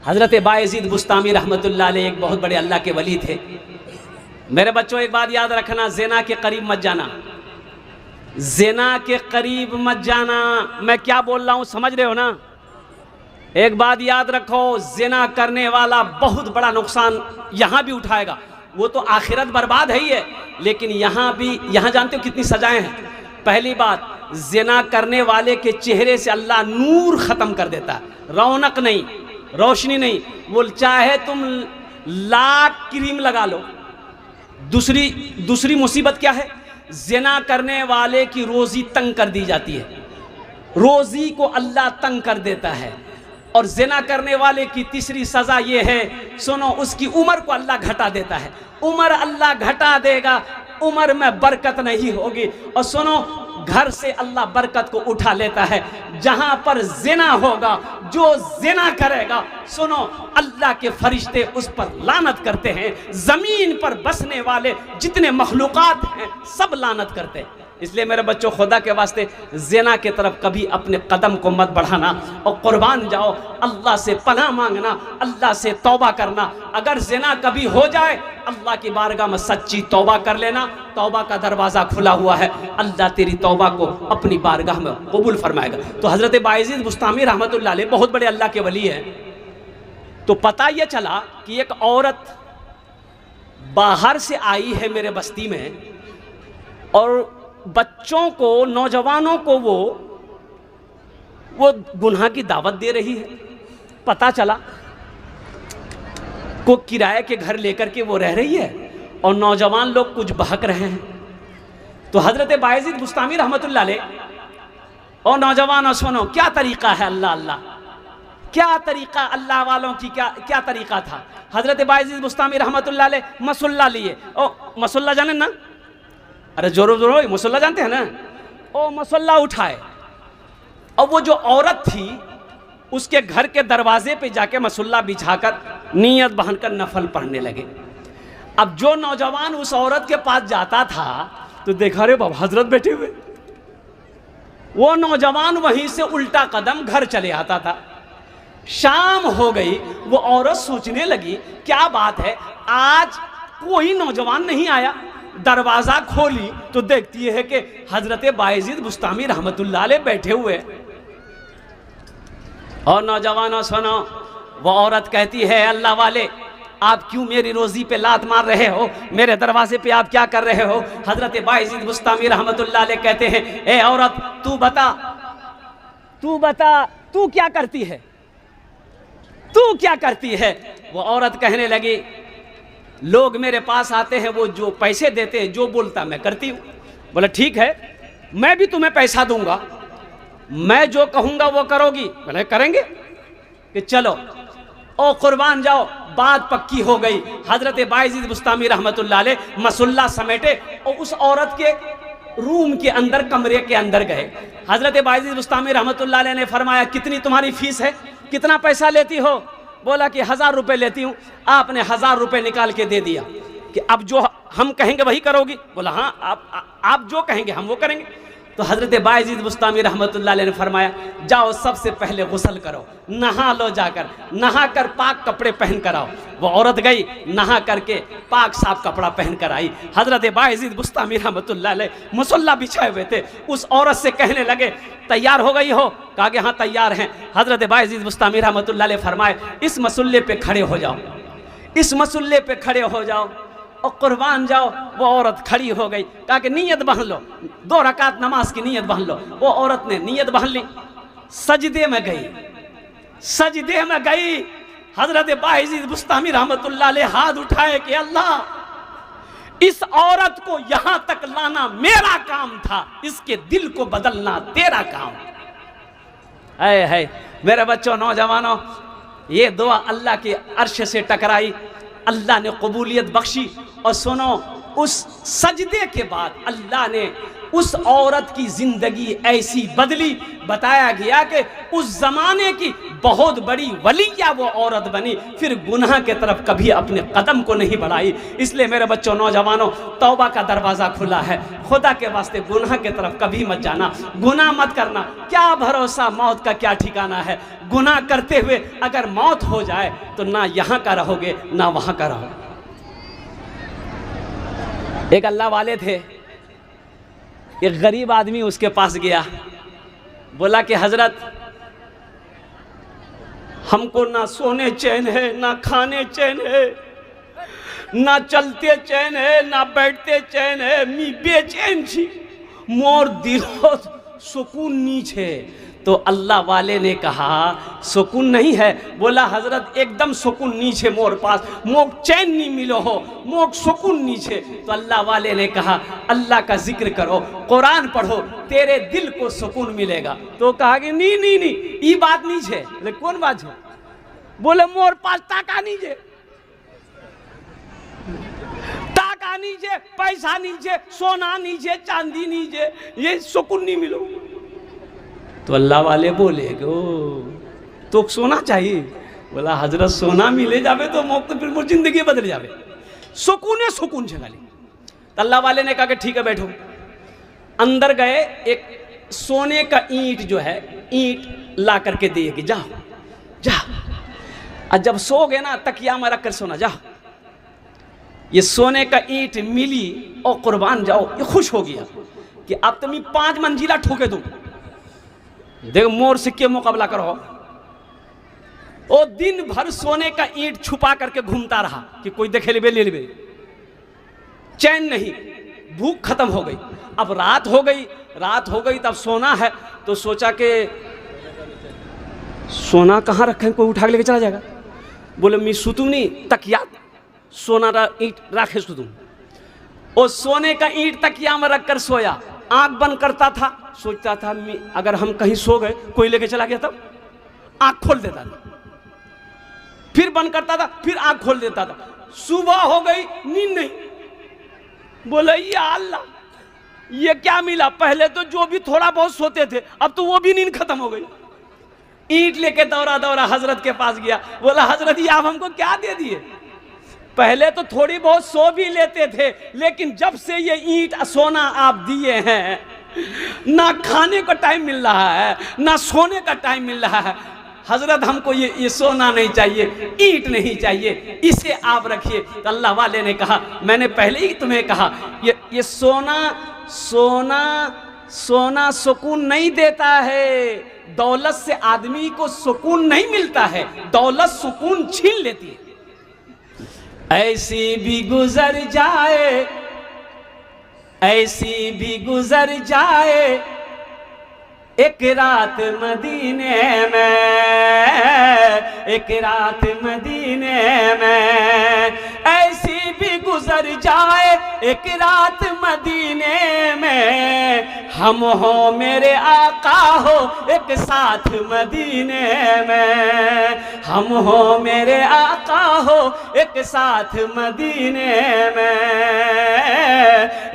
हज़रत बायज़ीद बुस्तामी रहमतुल्लाह अलैह एक बहुत बड़े अल्लाह के वली थे। मेरे बच्चों एक बात याद रखना, ज़िना के करीब मत जाना, ज़िना के करीब मत जाना। मैं क्या बोल रहा हूँ समझ रहे हो ना? एक बात याद रखो, ज़िना करने वाला बहुत बड़ा नुकसान यहाँ भी उठाएगा। वो तो आखिरत बर्बाद है ही है, लेकिन यहाँ जानते हो कितनी सजाएं हैं। पहली बात, ज़िना करने वाले के चेहरे से अल्लाह नूर ख़त्म कर देता है, रौनक नहीं, रोशनी नहीं। वो चाहे तुम लाख क्रीम लगा लो। दूसरी मुसीबत क्या है? ज़िना करने वाले की रोज़ी तंग कर दी जाती है, रोज़ी को अल्लाह तंग कर देता है। और ज़िना करने वाले की तीसरी सज़ा ये है, सुनो, उसकी उम्र को अल्लाह घटा देता है। उम्र अल्लाह घटा देगा, उम्र में बरकत नहीं होगी। और सुनो, घर से अल्लाह बरकत को उठा लेता है। जहां पर ज़िना होगा, जो ज़िना करेगा, सुनो, अल्लाह के फरिश्ते उस पर लानत करते हैं। ज़मीन पर बसने वाले जितने मखलूक़ात हैं सब लानत करते हैं। इसलिए मेरे बच्चों, खुदा के वास्ते ज़िना के तरफ कभी अपने कदम को मत बढ़ाना और कुर्बान जाओ। अल्लाह से पनाह मांगना, अल्लाह से तौबा करना। अगर ज़िना कभी हो जाए, अल्लाह की बारगाह में सच्ची तौबा कर लेना। तौबा का दरवाज़ा खुला हुआ है, अल्लाह तेरी तौबा को अपनी बारगाह में कबूल फरमाएगा। तो हज़रत बायज़ीद बुस्तामी रहमतुल्लाह अलैह बहुत बड़े अल्लाह के वली हैं। तो पता ये चला कि एक औरत बाहर से आई है मेरे बस्ती में, और बच्चों को, नौजवानों को वो गुनाह की दावत दे रही है। पता चला को किराए के घर लेकर के वो रह रही है और नौजवान लोग कुछ बहक रहे हैं। तो हज़रत बायज़ीद बुस्तामी रहमतुल्लाह अलैह, और नौजवानों सुनो, क्या तरीक़ा है अल्लाह अल्लाह, क्या तरीक़ा अल्लाह वालों की, क्या तरीक़ा था। हज़रत बायज़ीद बुस्तामी रहमतुल्लाह अलैह मसल्ला लिए। ओ मसल्ला जाने ना? अरे जोरो जोरो, मसल्ला जानते हैं ना? ओ मसल्ला उठाए, और वो जो औरत थी उसके घर के दरवाजे पे जाके मसल्ला बिछाकर नियत बहनकर नफल पढ़ने लगे। अब जो नौजवान उस औरत के पास जाता था तो देखा, रे बाबा हजरत बैठे हुए। वो नौजवान वहीं से उल्टा कदम घर चले आता था। शाम हो गई, वो औरत सोचने लगी क्या बात है, आज कोई नौजवान नहीं आया। दरवाजा खोली तो देखती है कि हजरत बायज़ीद बुस्तामी रहमतुल्लाह अलैह बैठे हुए। और नौजवानों सुनो, वो औरत कहती है, अल्लाह वाले, आप क्यों मेरी रोजी पे लात मार रहे हो? मेरे दरवाजे पे आप क्या कर रहे हो? हजरत बायज़ीद बुस्तामी रहमतुल्लाह अलैह कहते हैं, ए औरत, तू बता तू क्या करती है, तू क्या करती है? वो औरत कहने लगी, लोग मेरे पास आते हैं, वो जो पैसे देते हैं, जो बोलता मैं करती हूँ। बोला ठीक है, मैं भी तुम्हें पैसा दूंगा, मैं जो कहूँगा वो करोगी? बोले करेंगे। कि चलो ओ कुर्बान जाओ। बात पक्की हो गई। हजरत बायज़ीद बुस्तामी रहमतुल्लाह अलैह मसल्ला समेटे और उस औरत के रूम के अंदर, कमरे के अंदर गए। हजरत बायज़ीद बुस्तामी रहमतुल्लाह अलैह ने फरमाया, कितनी तुम्हारी फीस है, कितना पैसा लेती हो? बोला कि 1000 रुपये लेती हूँ। आपने 1000 रुपये निकाल के दे दिया कि अब जो हम कहेंगे वही करोगी? बोला हाँ, आप जो कहेंगे हम वो करेंगे। तो हज़रत बायज़ीद बुस्तामी रहमतुल्लाह अलैह ने फरमाया, जाओ सबसे पहले गुस्ल करो, नहा लो, जाकर नहा कर पाक कपड़े पहन कर आओ। वो औरत गई, नहा करके पाक साफ कपड़ा पहन कर आई। हज़रत बायज़ीद बुस्तामी रहमतुल्लाह अलैह मुसल्ला बिछाए हुए थे। उस औरत से कहने लगे, तैयार हो गई हो? कहा कि हाँ तैयार हैं। हज़रत बायज़ीद बुस्तामी रहमतुल्लाह अलैह फरमाए, इस मसल्ले पे खड़े हो जाओ, इस मसल्ले पे खड़े हो जाओ और कुर्बान जाओ। वो औरत खड़ी हो गई। कहा कि नीयत बहन लो, 2 रकात नमाज की नीयत बहन लो। वो औरत ने नीयत बहन ली, सजदे में गई, सजदे में गई। हजरत बायज़ीद बुस्तामी रहमतुल्लाह अलैह हाथ उठाए कि अल्लाह, इस औरत को यहां तक लाना मेरा काम था, इसके दिल को बदलना तेरा काम है। मेरे बच्चों, नौजवानों, ये दुआ अल्लाह के अर्श से टकराई, अल्लाह ने कबूलियत बख्शी। और सुनो, उस सजदे के बाद अल्लाह ने उस औरत की जिंदगी ऐसी बदली, बताया गया कि उस जमाने की बहुत बड़ी वलिया वो औरत बनी, फिर गुनाह के तरफ कभी अपने कदम को नहीं बढ़ाई। इसलिए मेरे बच्चों, नौजवानों, तौबा का दरवाज़ा खुला है, खुदा के वास्ते गुनाह के तरफ कभी मत जाना, गुनाह मत करना। क्या भरोसा मौत का, क्या ठिकाना है। गुनाह करते हुए अगर मौत हो जाए तो ना यहाँ का रहोगे ना वहाँ का रहोगे। एक अल्लाह वाले थे, एक गरीब आदमी उसके पास गया, बोला कि हजरत, हमको ना सोने चैन है, ना खाने चैन है, ना चलते चैन है, ना बैठते चैन है, मी बेचैन छी, मोर दिलो सुकून नीच है। तो अल्लाह वाले ने कहा सुकून नहीं है? बोला हजरत एकदम सुकून नीचे मोर पास, मोक चैन नहीं मिलो हो, मोक सुकून नीचे। तो अल्लाह वाले ने कहा अल्लाह का जिक्र करो, कुरान पढ़ो, तेरे दिल को सुकून मिलेगा। तो कहा कि नहीं नहीं नहीं, ये बात नीचे। बोले कौन बात है? बोले मोर पास टाका नीचे, टाका नीचे, पैसा नीचे, सोना नीचे, चांदी नीचे, ये सुकून नहीं मिलो। तो अल्लाह वाले बोले ओ तो सोना चाहिए? बोला हजरत सोना मिले जावे तो मौत तो फिर मोर जिंदगी बदल जावे, सुकून सुकून से खाली। तो अल्लाह वाले ने कहा कि ठीक है बैठो। अंदर गए, एक सोने का ईंट जो है, ईंट ला करके दिए कि जाओ जा, और जब सो गए ना तकिया में रख कर सोना, जा। ये सोने का ईंट मिली और कुर्बान जाओ, ये खुश हो गया कि अब तुम 5 मंजिला ठोके दूं, देख मोर सिक्के मुकाबला करो। ओ दिन भर सोने का ईंट छुपा करके घूमता रहा कि कोई देखे ले ले, चैन नहीं, भूख खत्म हो गई। अब रात हो गई, तब सोना है तो सोचा कि सोना कहाँ रखे, कोई उठा के लेके चला जाएगा। बोले मी सुतू नहीं, तकिया सोना ईंट राखे सुतू। और सोने का ईंट तकिया में रखकर सोया, आंख बंद करता था, सोचता था अगर हम कहीं सो गए, कोई लेके चला गया तब, आंख खोल देता था, फिर बंद करता था, फिर आंख खोल देता था। सुबह हो गई, नींद नहीं। बोले या अल्लाह, ये क्या मिला? पहले तो जो भी थोड़ा बहुत सोते थे, अब तो वो भी नींद खत्म हो गई। ईंट लेके दौड़ा हजरत के पास गया। बोला हजरत ये आप हमको क्या दे दिए? पहले तो थोड़ी बहुत सो भी लेते थे, लेकिन जब से ये ईंट सोना आप दिए हैं, ना खाने का टाइम मिल रहा है, ना सोने का टाइम मिल रहा है। हजरत हमको ये सोना नहीं चाहिए, ईंट नहीं चाहिए, इसे आप रखिए। तो अल्लाह वाले ने कहा मैंने पहले ही तुम्हें कहा ये सोना सुकून नहीं देता है, दौलत से आदमी को सुकून नहीं मिलता है, दौलत सुकून छीन लेती है। ऐसी भी गुजर जाए, ऐसी भी गुजर जाए एक रात मदीने में, एक रात मदीने में, ऐसी भी गुजर जाए एक रात मदीने में, हम हो मेरे आका हो एक साथ मदीने में, हम हो मेरे आका हो एक साथ मदीने में,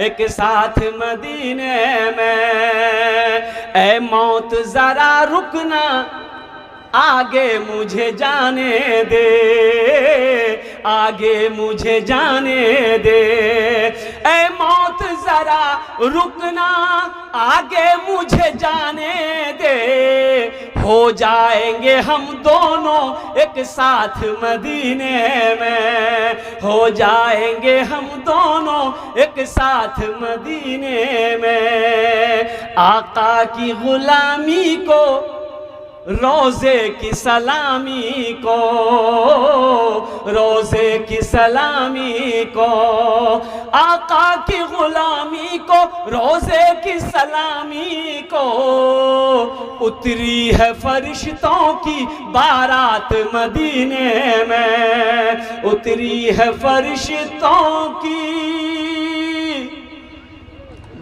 एक साथ मदीने में। ऐ मौत जरा रुकना, आगे मुझे जाने दे, आगे मुझे जाने दे। ऐ मौत जरा रुकना, आगे मुझे जाने दे, हो जाएंगे हम दोनों एक साथ मदीने में, हो जाएंगे हम दोनों एक साथ मदीने में। आका की गुलामी को, रोज़े की सलामी को, रोज़े की सलामी को, आका की गुलामी को, रोज़े की सलामी को, उतरी है फरिश्तों की बारात मदीने में, उतरी है फरिश्तों की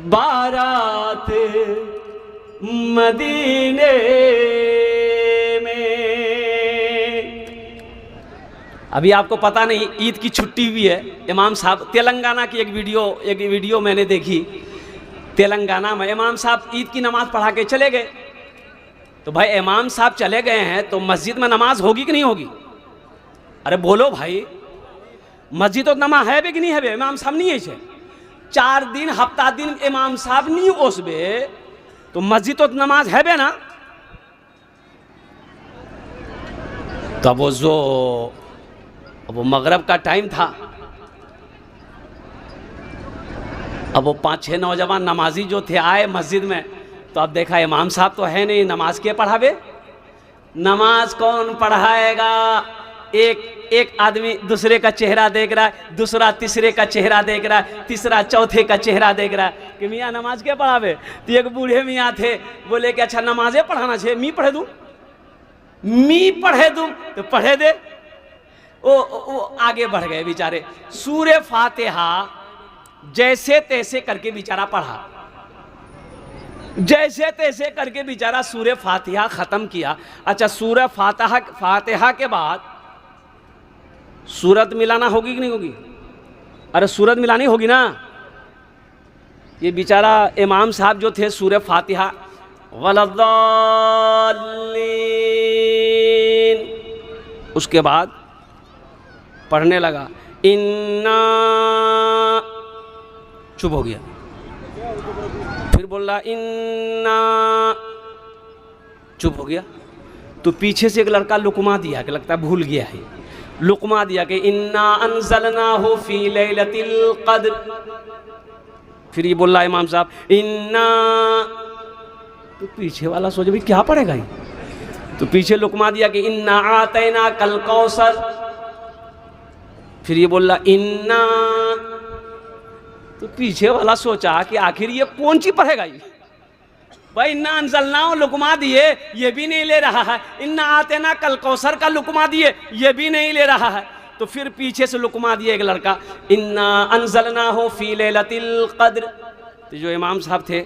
बारात मदीने में। अभी आपको पता नहीं ईद की छुट्टी भी है। इमाम साहब तेलंगाना की एक वीडियो मैंने देखी। तेलंगाना में इमाम साहब ईद की नमाज़ पढ़ा के चले गए। तो भाई इमाम साहब चले गए हैं तो मस्जिद में नमाज होगी कि नहीं होगी? अरे बोलो भाई, मस्जिद तो नमाज है भी कि नहीं है? इमाम साहब नहीं है 4 दिन हफ्ता दिन इमाम साहब नहीं ओसबे तो मस्जिद तो नमाज है बे ना। तो वो मगरब का टाइम था। अब वो 5-6 नौजवान नमाजी जो थे आए मस्जिद में, तो अब देखा इमाम साहब तो है नहीं, नमाज के पढ़ावे? नमाज कौन पढ़ाएगा? एक आदमी दूसरे का चेहरा देख रहा है, दूसरा तीसरे का चेहरा देख रहा है, तीसरा चौथे का चेहरा देख रहा है कि मियाँ नमाज के पढ़ावे। तो एक बूढ़े मियाँ थे, बोले कि अच्छा नमाजे पढ़ाना चाहिए, मी पढ़े दूँ तो पढ़े दे। वो आगे बढ़ गए बेचारे। सूरे फातिहा जैसे तैसे करके बेचारा पढ़ा, जैसे तैसे करके बेचारा सूरे फातिहा खत्म किया। अच्छा सूरे फातिहा के बाद सूरत मिलाना होगी कि नहीं होगी? अरे सूरत मिलानी होगी ना। ये बेचारा इमाम साहब जो थे सूरे फातिहा वलद्दाल्लीन, उसके बाद पढ़ने लगा इन्ना, चुप हो गया। फिर बोल रहा इन्ना, चुप हो गया। तो पीछे से एक लड़का लुकमा दिया कि लगता है भूल गया है, लुकमा दिया कि इन्ना अंज़लनाहु फी लैलतिल क़द्र। फिर ये बोल रहा इमाम साहब इन्ना, तो पीछे वाला सोचे भाई क्या पढ़ेगा ये? तो पीछे लुकमा दिया कि इन्ना आतैना कल कौसर। फिर ये बोल रहा इन्ना, तो पीछे वाला सोचा कि आखिर ये कौन सी पढ़ेगा ये? भाई इन्ना अंज़लनाहु लुकमा दिए, ये भी नहीं ले रहा है। इन्ना आतेना कल कौसर का लुकमा दिए, ये भी नहीं ले रहा है। तो फिर पीछे से लुकमा दिए एक लड़का इन्ना अंज़लनाहु फी लैलतिल क़द्र। तो जो इमाम साहब थे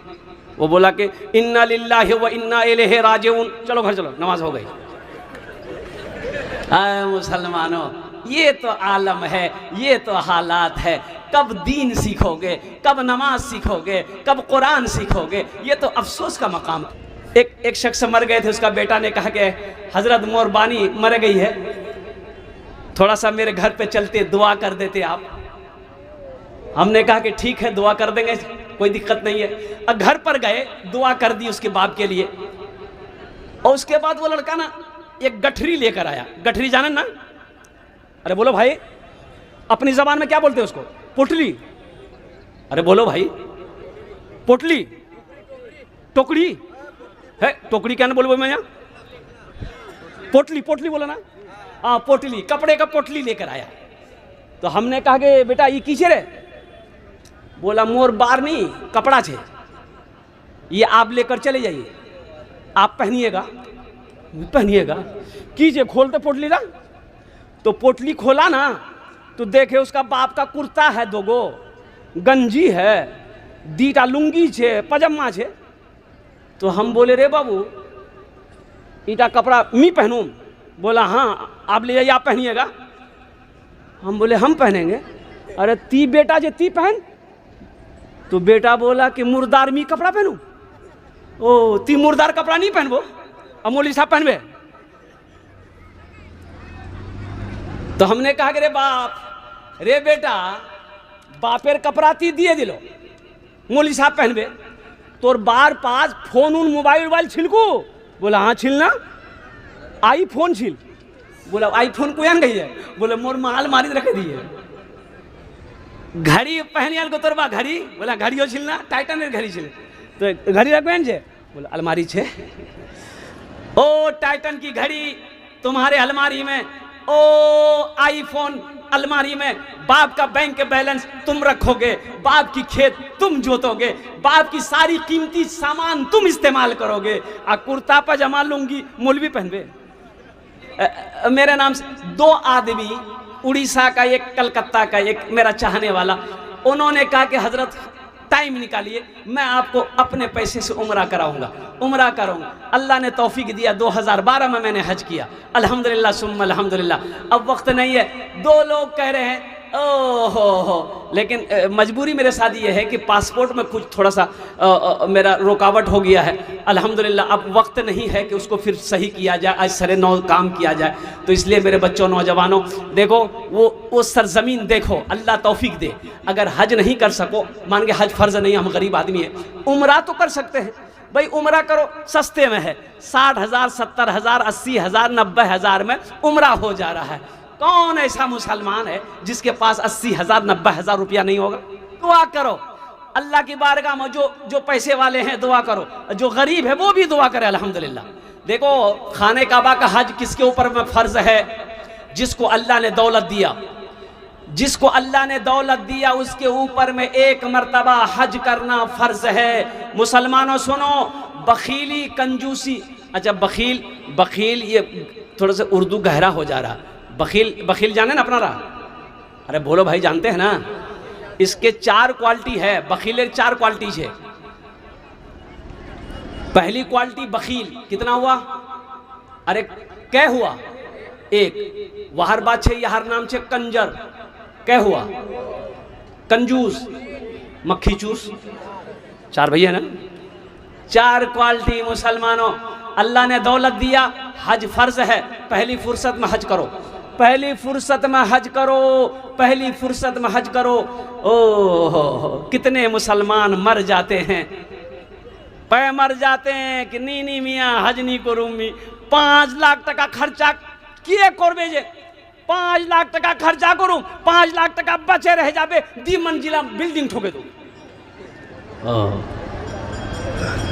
वो बोला कि इन्ना लिल्लाहि व इन्ना इलैहि राजिऊन। चलो घर चलो, नमाज हो गई। आए मुसलमानों, ये तो आलम है, ये तो हालात है। कब दीन सीखोगे, कब नमाज सीखोगे, कब कुरान सीखोगे? ये तो अफसोस का मकाम। एक शख्स मर गए थे, उसका बेटा ने कहा कि हजरत मोरबानी मर गई है, थोड़ा सा मेरे घर पे चलते दुआ कर देते आप। हमने कहा कि ठीक है दुआ कर देंगे, कोई दिक्कत नहीं है। अब घर पर गए, दुआ कर दी उसके बाप के लिए। और उसके बाद वो लड़का ना एक गठरी लेकर आया। गठरी जाने ना? अरे बोलो भाई, अपनी जबान में क्या बोलते हैं उसको? पोटली। अरे बोलो भाई, पोटली, टोकरी है? टोकरी क्या ना बोलो मैं यहाँ? पोटली, पोटली बोला ना? हाँ पोटली, कपड़े का पोटली लेकर आया। तो हमने कहा कि बेटा ये किसे रे? बोला मोर बार नहीं, कपड़ा छे, ये आप लेकर चले जाइए, आप पहनिएगा। पहनिएगा कीजिए, खोलते पोटली ना। तो पोटली खोला ना तो देखे उसका बाप का कुर्ता है, 2 गो गंजी है, 2टा लुंगी छे, पजामा छे। तो हम बोले रे बाबू इटा कपड़ा मी पहनूं? बोला हाँ आप ले जाइए, आप पहनिएगा। हम बोले हम पहनेंगे। अरे ती बेटा जे ती पहन। तो बेटा बोला कि मुर्दार मी कपड़ा पहनूं? ओ ती मुर्दार कपड़ा नहीं पहनबो, अब मौलवी साहब पहनबे। तो हमने कहा कि रे बाप, रे बेटा बापेर कपड़ा ती दिए दिलो, मौलवी साहब पहनबे। तोर बार पास फोन उन मोबाइल छिलकू? बोला हाँ छिलना। आईफोन छिल। बोला आईफोन को गई है? बोले मोर माल मारी रखे दिए। घड़ी पहनियाल को तोर बा घड़ी? बोला घड़ियों छिलना, टाइटन घड़ी छिले। तो घड़ी रख पहन छे? बोला अलमारी छे। ओ टाइटन की घड़ी तुम्हारे अलमारी में, ओ आईफोन अलमारी में। बाप का बैंक बैलेंस तुम रखोगे, बाप की खेत तुम जोतोगे, बाप की सारी कीमती सामान तुम इस्तेमाल करोगे। आ कुर्ता पजामा लुंगी मौलवी पहनबे? मेरे नाम से 2 आदमी, उड़ीसा का एक, कलकत्ता का एक, मेरा चाहने वाला, उन्होंने कहा कि हजरत टाइम निकालिए, मैं आपको अपने पैसे से उम्रा कराऊंगा, उम्रा करूंगा। अल्लाह ने तौफीक दिया, 2012 में मैंने हज किया, अल्हम्दुलिल्लाह सुम्मा अल्हम्दुलिल्लाह। अब वक्त नहीं है, 2 लोग कह रहे हैं ओहो, लेकिन मजबूरी मेरे साथ ये है कि पासपोर्ट में कुछ थोड़ा सा मेरा रुकावट हो गया है। अल्हम्दुलिल्लाह अब वक्त नहीं है कि उसको फिर सही किया जाए, आज सरे नौ काम किया जाए। तो इसलिए मेरे बच्चों, नौजवानों, देखो वो सरजमीन देखो, अल्लाह तौफीक दे। अगर हज नहीं कर सको, मान के हज फ़र्ज नहीं, हम गरीब आदमी हैं, उम्रा तो कर सकते हैं भाई, उम्रा करो, सस्ते में है, 60,000, 70,000, 80,000, 90,000 में उम्रा हो जा रहा है। कौन ऐसा मुसलमान है जिसके पास 80,000, 90,000 रुपया नहीं होगा? दुआ करो अल्लाह की बारगाह में, जो पैसे वाले हैं दुआ करो, जो गरीब है वो भी दुआ करे अल्हम्दुलिल्लाह। देखो खाने काबा का हज किसके ऊपर में फ़र्ज है? जिसको अल्लाह ने दौलत दिया, जिसको अल्लाह ने दौलत दिया उसके ऊपर में एक मर्तबा हज करना फ़र्ज है। मुसलमानों सुनो, बखीली, कंजूसी, अच्छा बखील ये थोड़ा सा उर्दू गहरा हो जा रहा। बखील जाने ना अपना रहा? अरे बोलो भाई, जानते हैं ना? इसके 4 क्वालिटी है, बखील 4 क्वालिटी है। पहली क्वालिटी बखील, कितना हुआ? अरे क्या हुआ? 1 वहार बात छे, यहार नाम छे कंजर, क्या हुआ? कंजूस, मक्खी चूस, 4 भैया ना? 4 क्वालिटी मुसलमानों, अल्लाह ने दौलत दिया, हज फ़र्ज है, पहली फुर्सत में हज करो, पहली फुर्सत में हज करो, पहली फुर्सत में हज करो। ओहो, कितने मुसलमान मर जाते हैं, पै मर जाते हैं कि नी मियाँ हज नहीं करूँगी। 5 लाख टका खर्चा किए करबे जे, 5 लाख टका खर्चा करूँ, 5 लाख टका बचे रह जाबे, 2 मंजिला बिल्डिंग ठोके दो,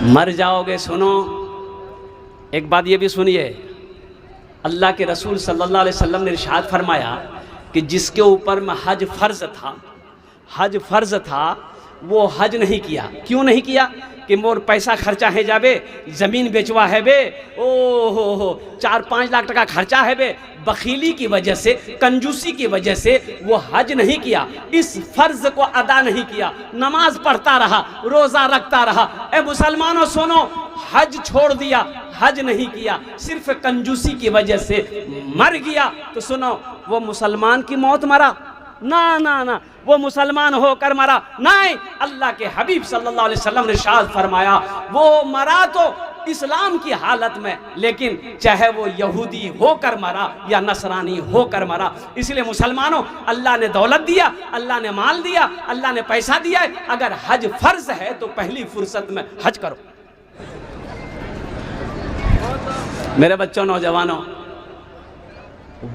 मर जाओगे। सुनो एक बात ये भी सुनिए, अल्लाह के रसूल सल्लल्लाहु अलैहि वसल्लम ने इरशाद फरमाया कि जिसके ऊपर में हज फ़र्ज था वो हज नहीं किया। क्यों नहीं किया? कि मोर पैसा खर्चा है जाबे, ज़मीन बेचवा है बे, ओ 4-5 लाख टका खर्चा है बे, बखीली की वजह से, कंजूसी की वजह से वो हज नहीं किया, इस फ़र्ज को अदा नहीं किया, नमाज पढ़ता रहा, रोज़ा रखता रहा। ए मुसलमानों सुनो, हज छोड़ दिया, हज नहीं किया, सिर्फ कंजूसी की वजह से मर गया, तो सुनो वो मुसलमान की मौत मरा ना, वो मुसलमान होकर मरा नहीं। अल्लाह के हबीब सल्लल्लाहु अलैहि वसल्लम ने इरशाद फरमाया, वो मरा तो इस्लाम की हालत में, लेकिन चाहे वो यहूदी होकर मरा या नसरानी होकर मरा। इसलिए मुसलमानों, अल्लाह ने दौलत दिया, अल्लाह ने माल दिया, अल्लाह ने पैसा दिया है, अगर हज फ़र्ज है तो पहली फुर्सत में हज करो। मेरे बच्चों, नौजवानों,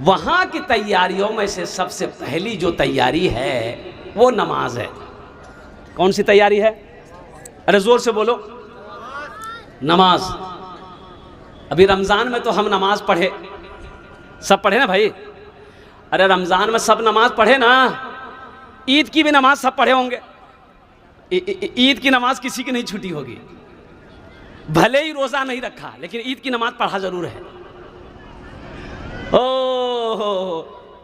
वहाँ की तैयारियों में से सबसे पहली जो तैयारी है वो नमाज है। कौन सी तैयारी है? अरे जोर से बोलो, नमाज। अभी रमज़ान में तो हम नमाज पढ़े, सब पढ़े ना भाई? अरे रमज़ान में सब नमाज पढ़े ना, ईद की भी नमाज सब पढ़े होंगे। ईद की नमाज किसी की नहीं छूटी होगी, भले ही रोज़ा नहीं रखा लेकिन ईद की नमाज पढ़ा जरूर है। ओहो,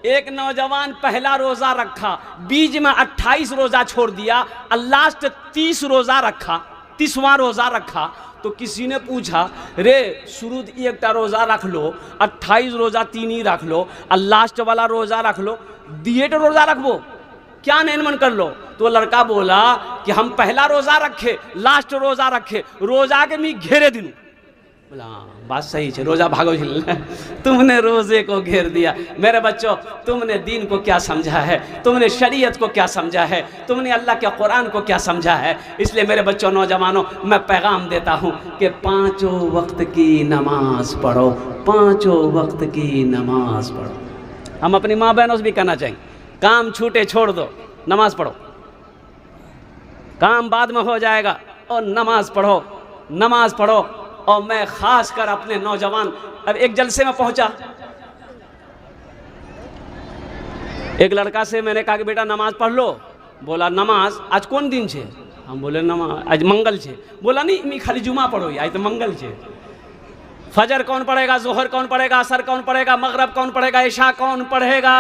एक नौजवान पहला रोज़ा रखा, बीच में 28 रोज़ा छोड़ दिया, लास्ट 30 रोज़ा रखा, 30वां रोज़ा रखा। तो किसी ने पूछा, रे शुरू एक रोज़ा रख लो, 28 रोज़ा 3 ही रख लो, और लास्ट वाला रोज़ा रख लो, दिएट रोज़ा रखबो, क्या नैन मन कर लो? तो लड़का बोला कि हम पहला रोज़ा रखे, लास्ट रोज़ा रखे, रोज़ा के मी घेरे दिनू। बोला बात सही है, रोज़ा भागो तुमने रोज़े को घेर दिया। मेरे बच्चों, तुमने दीन को क्या समझा है, तुमने शरीयत को क्या समझा है, तुमने अल्लाह के कुरान को क्या समझा है। इसलिए मेरे बच्चों, नौजवानों, मैं पैगाम देता हूँ कि 5 वक्त की नमाज पढ़ो, 5 वक्त की नमाज पढ़ो। हम अपनी माँ बहनों से भी कहना चाहेंगे, काम छूटे छोड़ दो, नमाज पढ़ो, काम बाद में हो जाएगा, और नमाज पढ़ो, नमाज पढ़ो। और मैं खास कर अपने नौजवान, अब एक जलसे में पहुंचा, एक लड़का से मैंने कहा कि बेटा नमाज पढ़ लो। बोला नमाज आज कौन दिन छे? हम बोले नमाज आज मंगल छे। बोला नहीं, मी खाली जुमा पढ़ो, आज तो मंगल छे। फजर कौन पढ़ेगा, जोहर कौन पढ़ेगा, असर कौन पढ़ेगा, मगरब कौन पढ़ेगा, इशा कौन पढ़ेगा?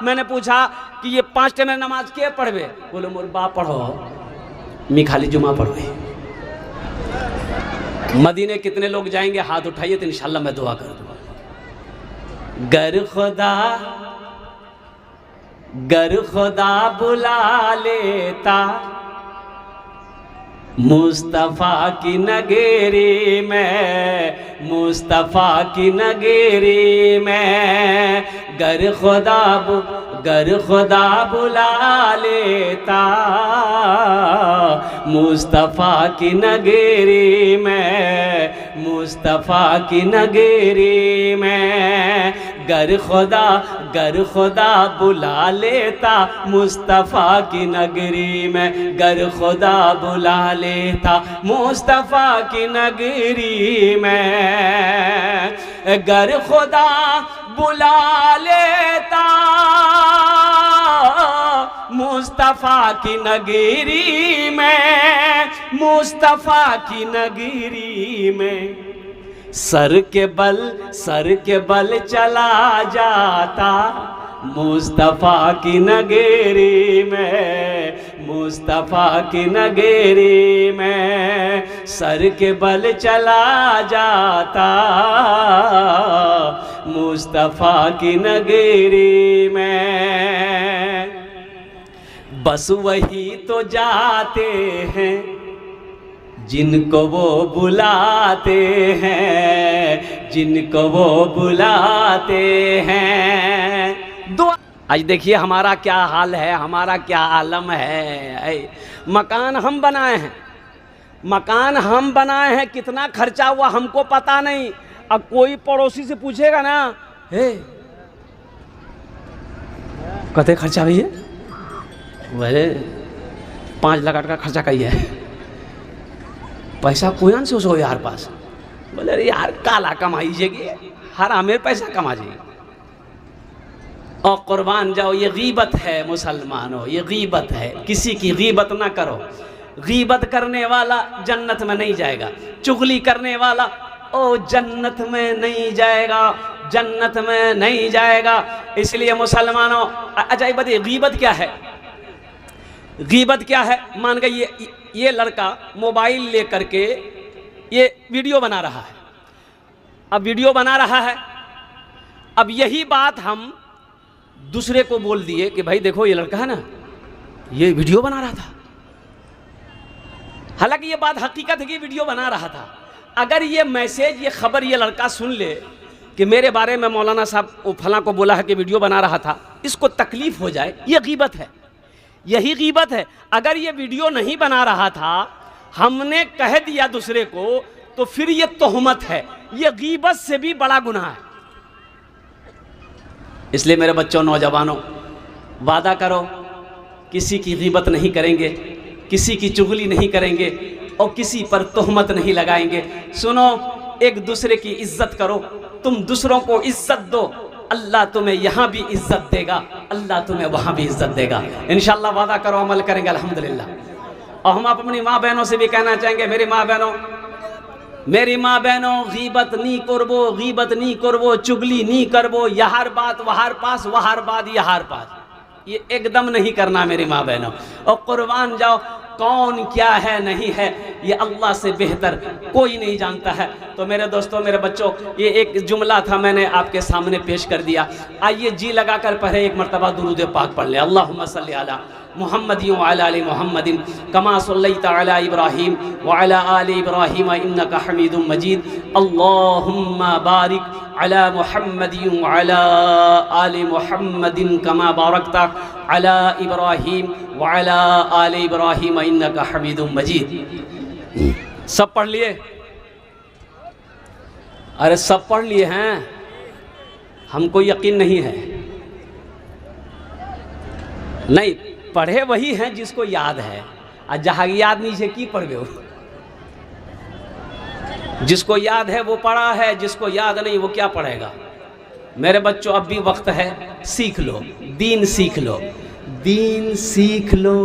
मैंने पूछा कि ये 5 टाइम नमाज के पढ़वे? बोले मोर बाप पढ़ो। खाली जुमा पढ़ो। मदीने कितने लोग जाएंगे? हाथ उठाइए तो इंशाल्लाह मैं दुआ कर दूंगा। गर खुदा बुला लेता मुस्तफ़ा की नगरी में, मुस्तफ़ा की नगरी में, गर खुदा बुला लेता मुस्तफ़ा की नगरी में, मुस्तफ़ा की नगरी में, गर खुदा बुला लेता मुस्तफ़ा की नगरी में, गर खुदा बुला लेता मुस्तफ़ा की नगरी में, गर खुदा बुला लेता मुस्तफ़ा की नगरी में, मुस्तफ़ा की नगरी में, सर के बल चला जाता मुस्तफ़ा की नगरी में, मुस्तफ़ा की नगरी में, सर के बल चला जाता मुस्तफ़ा की नगरी में। बस वही तो जाते हैं जिनको वो बुलाते हैं, जिनको वो बुलाते हैं। दुआ आज देखिए हमारा क्या हाल है, हमारा क्या आलम है। मकान हम बनाए हैं, मकान हम बनाए हैं, कितना खर्चा हुआ हमको पता नहीं। अब कोई पड़ोसी से पूछेगा ना, हे कते खर्चा भैया, बोले 5 लाख का खर्चा कही है। पैसा कोई से उसको यार पास, बोले अरे यार काला कमाई जेगी, हरामेर पैसा कमा जाएगी। और कुर्बान जाओ, ये गीबत है मुसलमानों, ये गीबत है। किसी की गीबत ना करो। गीबत करने वाला जन्नत में नहीं जाएगा, चुगली करने वाला ओ जन्नत में नहीं जाएगा, जन्नत में नहीं जाएगा। इसलिए मुसलमानों, अच्छा बताइए गीबत क्या है? गीबत क्या है? मान गए ये लड़का मोबाइल लेकर के ये वीडियो बना रहा है, अब वीडियो बना रहा है, अब यही बात हम दूसरे को बोल दिए कि भाई देखो ये लड़का है ना, ये वीडियो बना रहा था। हालांकि ये बात हकीकत है कि वीडियो बना रहा था। अगर ये मैसेज, ये खबर ये लड़का सुन ले कि मेरे बारे में मौलाना साहब वो फलां को बोला है कि वीडियो बना रहा था, इसको तकलीफ हो जाए, ये गीबत है, यही गीबत है। अगर ये वीडियो नहीं बना रहा था, हमने कह दिया दूसरे को, तो फिर ये तोहमत है, ये गीबत से भी बड़ा गुनाह है। इसलिए मेरे बच्चों, नौजवानों, वादा करो किसी की गीबत नहीं करेंगे, किसी की चुगली नहीं करेंगे और किसी पर तोहमत नहीं लगाएंगे। सुनो, एक दूसरे की इज्जत करो, तुम दूसरों को इज्जत दो, अल्लाह तुम्हें यहाँ भी इज्जत देगा, अल्लाह तुम्हें वहाँ भी इज्जत देगा। इंशाअल्लाह वादा करो, अमल करेंगे अल्हम्दुलिल्लाह। और हम अपनी माँ बहनों से भी कहना चाहेंगे, मेरी माँ बहनों गीबत नहीं करबो, गीबत नहीं करबो, चुगली नहीं करबो, यहार बात वहार पास, वहार बात यहार पास, ये एकदम नहीं करना मेरी माँ बहनों। और कुर्बान जाओ, कौन क्या है नहीं है ये अल्लाह से बेहतर कोई नहीं जानता है। तो मेरे दोस्तों, मेरे बच्चों, ये एक जुमला था, मैंने आपके सामने पेश कर दिया। आइए जी लगाकर पढ़े एक मरतबा दुरूद पाक पढ़ ले। अल्लाहुम्मा सल्ली अला मुहम्मदिन व अला आलि मुहम्मदिन कमा सल्लैता अला इब्राहीम व अला आलि इब्राहीम इन्नका हमीदुम मजीद। अल्लाहुम्मा बारिक अला मुहम्मदिन व अला आलि मुहम्मदिन कमा बारकता अला इब्राहीम व अला आलि इब्राहीम इन्नका हमीदुम मजीद। सब पढ़ लिए? अरे सब पढ़ लिए हैं, हमको यकीन नहीं है। नहीं, पढ़े वही हैं जिसको याद है, और जहाँ याद नहीं से की पढ़ गए। जिसको याद है वो पढ़ा है, जिसको याद नहीं वो क्या पढ़ेगा। मेरे बच्चों, अब भी वक्त है, सीख लो, दीन सीख लो, दीन सीख लो।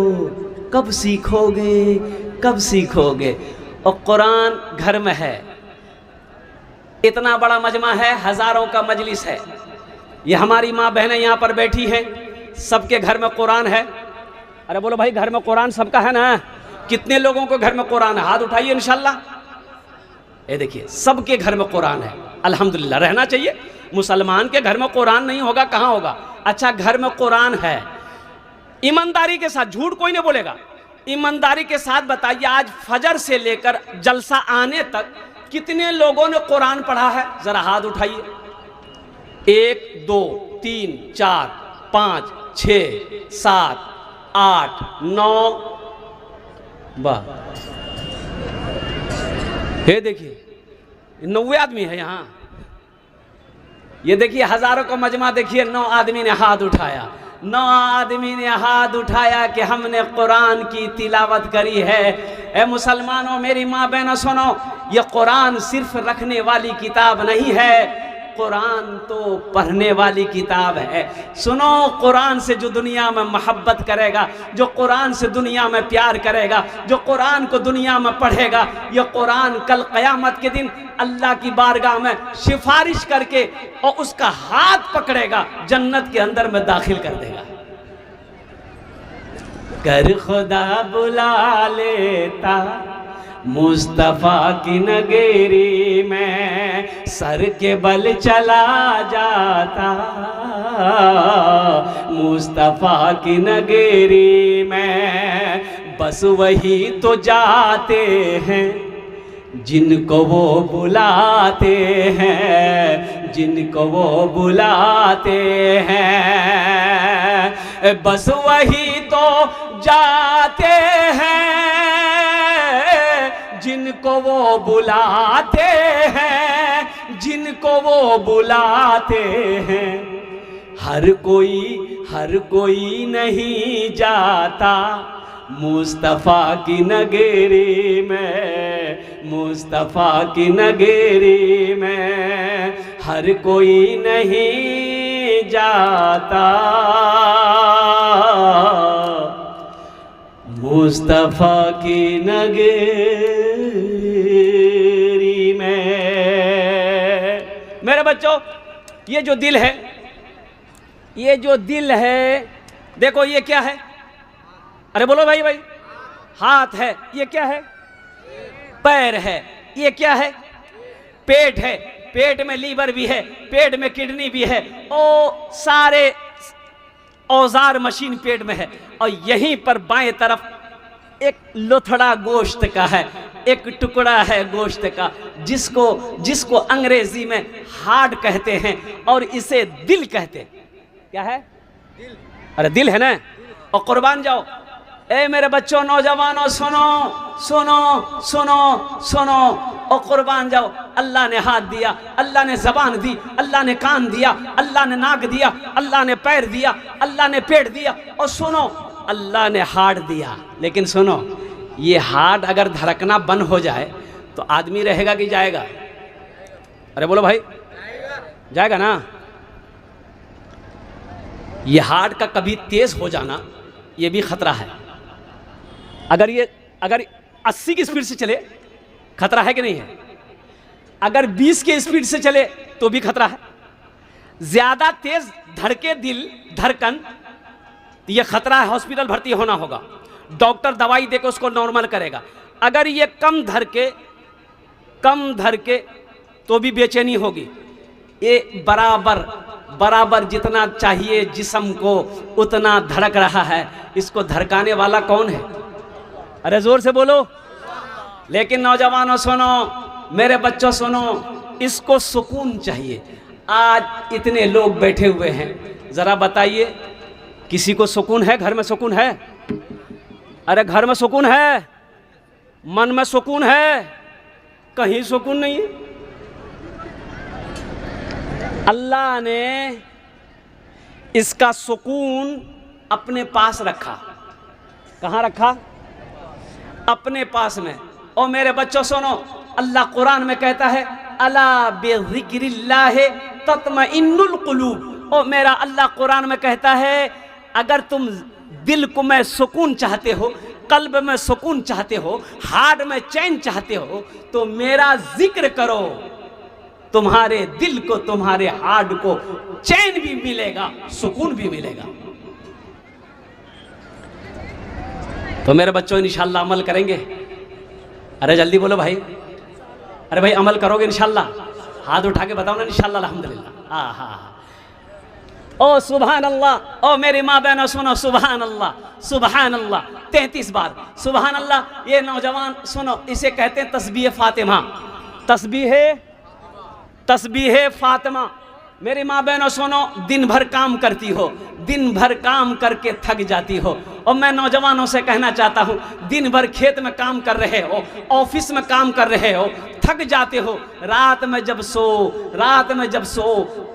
कब सीखोगे, कब सीखोगे? और कुरान घर में है, इतना बड़ा मजमा है, हजारों का मजलिस है। ये हमारी माँ बहनें यहाँ पर बैठी हैं, सबके घर में कुरान है। अरे बोलो भाई, घर में कुरान सबका है ना? कितने लोगों के घर में कुरान है? हाथ उठाइए इंशाल्लाह। ये देखिए सबके घर में कुरान है, अल्हम्दुलिल्लाह। रहना चाहिए। मुसलमान के घर में कुरान नहीं होगा कहाँ होगा? अच्छा, घर में कुरान है, ईमानदारी के साथ, झूठ कोई नहीं बोलेगा, ईमानदारी के साथ बताइए आज फजर से लेकर जलसा आने तक कितने लोगों ने कुरान पढ़ा है? जरा हाथ उठाइए। 1 2 3 4 5 6 7 8 9, वाह, ये देखिए 90 आदमी है यहाँ। ये देखिए हजारों का मजमा, देखिए 9 आदमी ने हाथ उठाया। 9 आदमी ने हाथ उठाया कि हमने कुरान की तिलावत करी है। ए मुसलमानों, मेरी माँ बहनों सुनो, ये कुरान सिर्फ रखने वाली किताब नहीं है, कुरान तो पढ़ने वाली किताब है। सुनो, कुरान से जो दुनिया में मोहब्बत करेगा, जो कुरान से दुनिया में प्यार करेगा, जो कुरान को दुनिया में पढ़ेगा, ये कुरान कल क़यामत के दिन अल्लाह की बारगाह में सिफारिश करके और उसका हाथ पकड़ेगा, जन्नत के अंदर में दाखिल कर देगा। कर खुदा बुला लेता मुस्तफ़ा की नगेरी में, सर के बल चला जाता मुस्तफ़ा की नगेरी में। बस वही तो जाते हैं जिनको वो बुलाते हैं, जिनको वो बुलाते हैं। बस वही तो जाते हैं जिनको वो बुलाते हैं, जिनको वो बुलाते हैं। हर कोई नहीं जाता मुस्तफ़ा की नगेरी में, मुस्तफ़ा की नगेरी में हर कोई नहीं जाता मुस्तफ़ा की नगेरी में। मेरे बच्चों, ये जो दिल है, ये जो दिल है, देखो ये क्या है? अरे बोलो भाई भाई। हाथ है, ये क्या है? पैर है, ये क्या है? पेट है, पेट में लीवर भी है, पेट में किडनी भी है, ओ सारे औजार मशीन पेट में है। और यहीं पर बाएं तरफ एक लोथड़ा गोश्त का है, एक टुकड़ा है गोश्त का, जिसको अंग्रेजी में हार्ट कहते हैं और इसे दिल कहते हैं। क्या है? दिल। अरे दिल है ना। और कुर्बान जाओ। ए मेरे बच्चों, नौजवानों, सुनो सुनो सुनो सुनो और कुर्बान जाओ। अल्लाह ने हाथ दिया, अल्लाह ने जबान दी, अल्लाह ने कान दिया, अल्लाह ने नाक दिया, अल्लाह ने पैर दिया, अल्लाह ने पेट दिया, और सुनो अल्लाह ने हार्ट दिया। लेकिन सुनो, ये हार्ट अगर धड़कना बंद हो जाए तो आदमी रहेगा कि जाएगा? अरे बोलो भाई, जाएगा ना। ये हार्ट का कभी तेज हो जाना, ये भी खतरा है। अगर 80 की स्पीड से चले, खतरा है कि नहीं है? अगर 20 के स्पीड से चले तो भी खतरा है। ज्यादा तेज धड़के दिल धड़कन, ये खतरा है, हॉस्पिटल भर्ती होना होगा, डॉक्टर दवाई देकर उसको नॉर्मल करेगा। अगर ये कम धड़के तो भी बेचैनी होगी। ये बराबर जितना चाहिए जिस्म को उतना धड़क रहा है। इसको धड़काने वाला कौन है? अरे जोर से बोलो। लेकिन नौजवानों सुनो, मेरे बच्चों सुनो, इसको सुकून चाहिए। आज इतने लोग बैठे हुए हैं, जरा बताइए किसी को सुकून है? घर में सुकून है? अरे घर में सुकून है, मन में सुकून है, कहीं सुकून नहीं है। अल्लाह ने इसका सुकून अपने पास रखा। कहाँ रखा? अपने पास में। और मेरे बच्चों सुनो, अल्लाह कुरान में कहता है अला बिज़िक्रिल्लाहि तत्मइन्नुल कुलूब। और मेरा अल्लाह कुरान में कहता है अगर तुम दिल को में सुकून चाहते हो, कल्ब में सुकून चाहते हो, हार्ट में चैन चाहते हो, तो मेरा जिक्र करो, तुम्हारे दिल को, तुम्हारे हार्ट को चैन भी मिलेगा, सुकून भी मिलेगा। तो तो मेरे बच्चों इंशाल्लाह अमल करेंगे। अरे जल्दी बोलो भाई, अरे भाई अमल करोगे इंशाल्लाह? हाथ उठा के बताओ ना इंशाल्लाह अल्हम्दुलिल्लाह। हाँ हाँ हाँ। ओ सुभान अल्लाह, ओ मेरी माँ बहनों सुनो सुभान अल्लाह, सुभान अल्लाह 33 बार सुभान अल्लाह। ये नौजवान सुनो, इसे कहते हैं तस्बीह फातिमा, तस्बीह फातिमा। मेरी माँ बहनों सुनो, दिन भर काम करती हो, दिन भर काम करके थक जाती हो, और मैं नौजवानों से कहना चाहता हूँ, दिन भर खेत में काम कर रहे हो, ऑफिस में काम कर रहे हो, थक जाते हो, रात में जब सो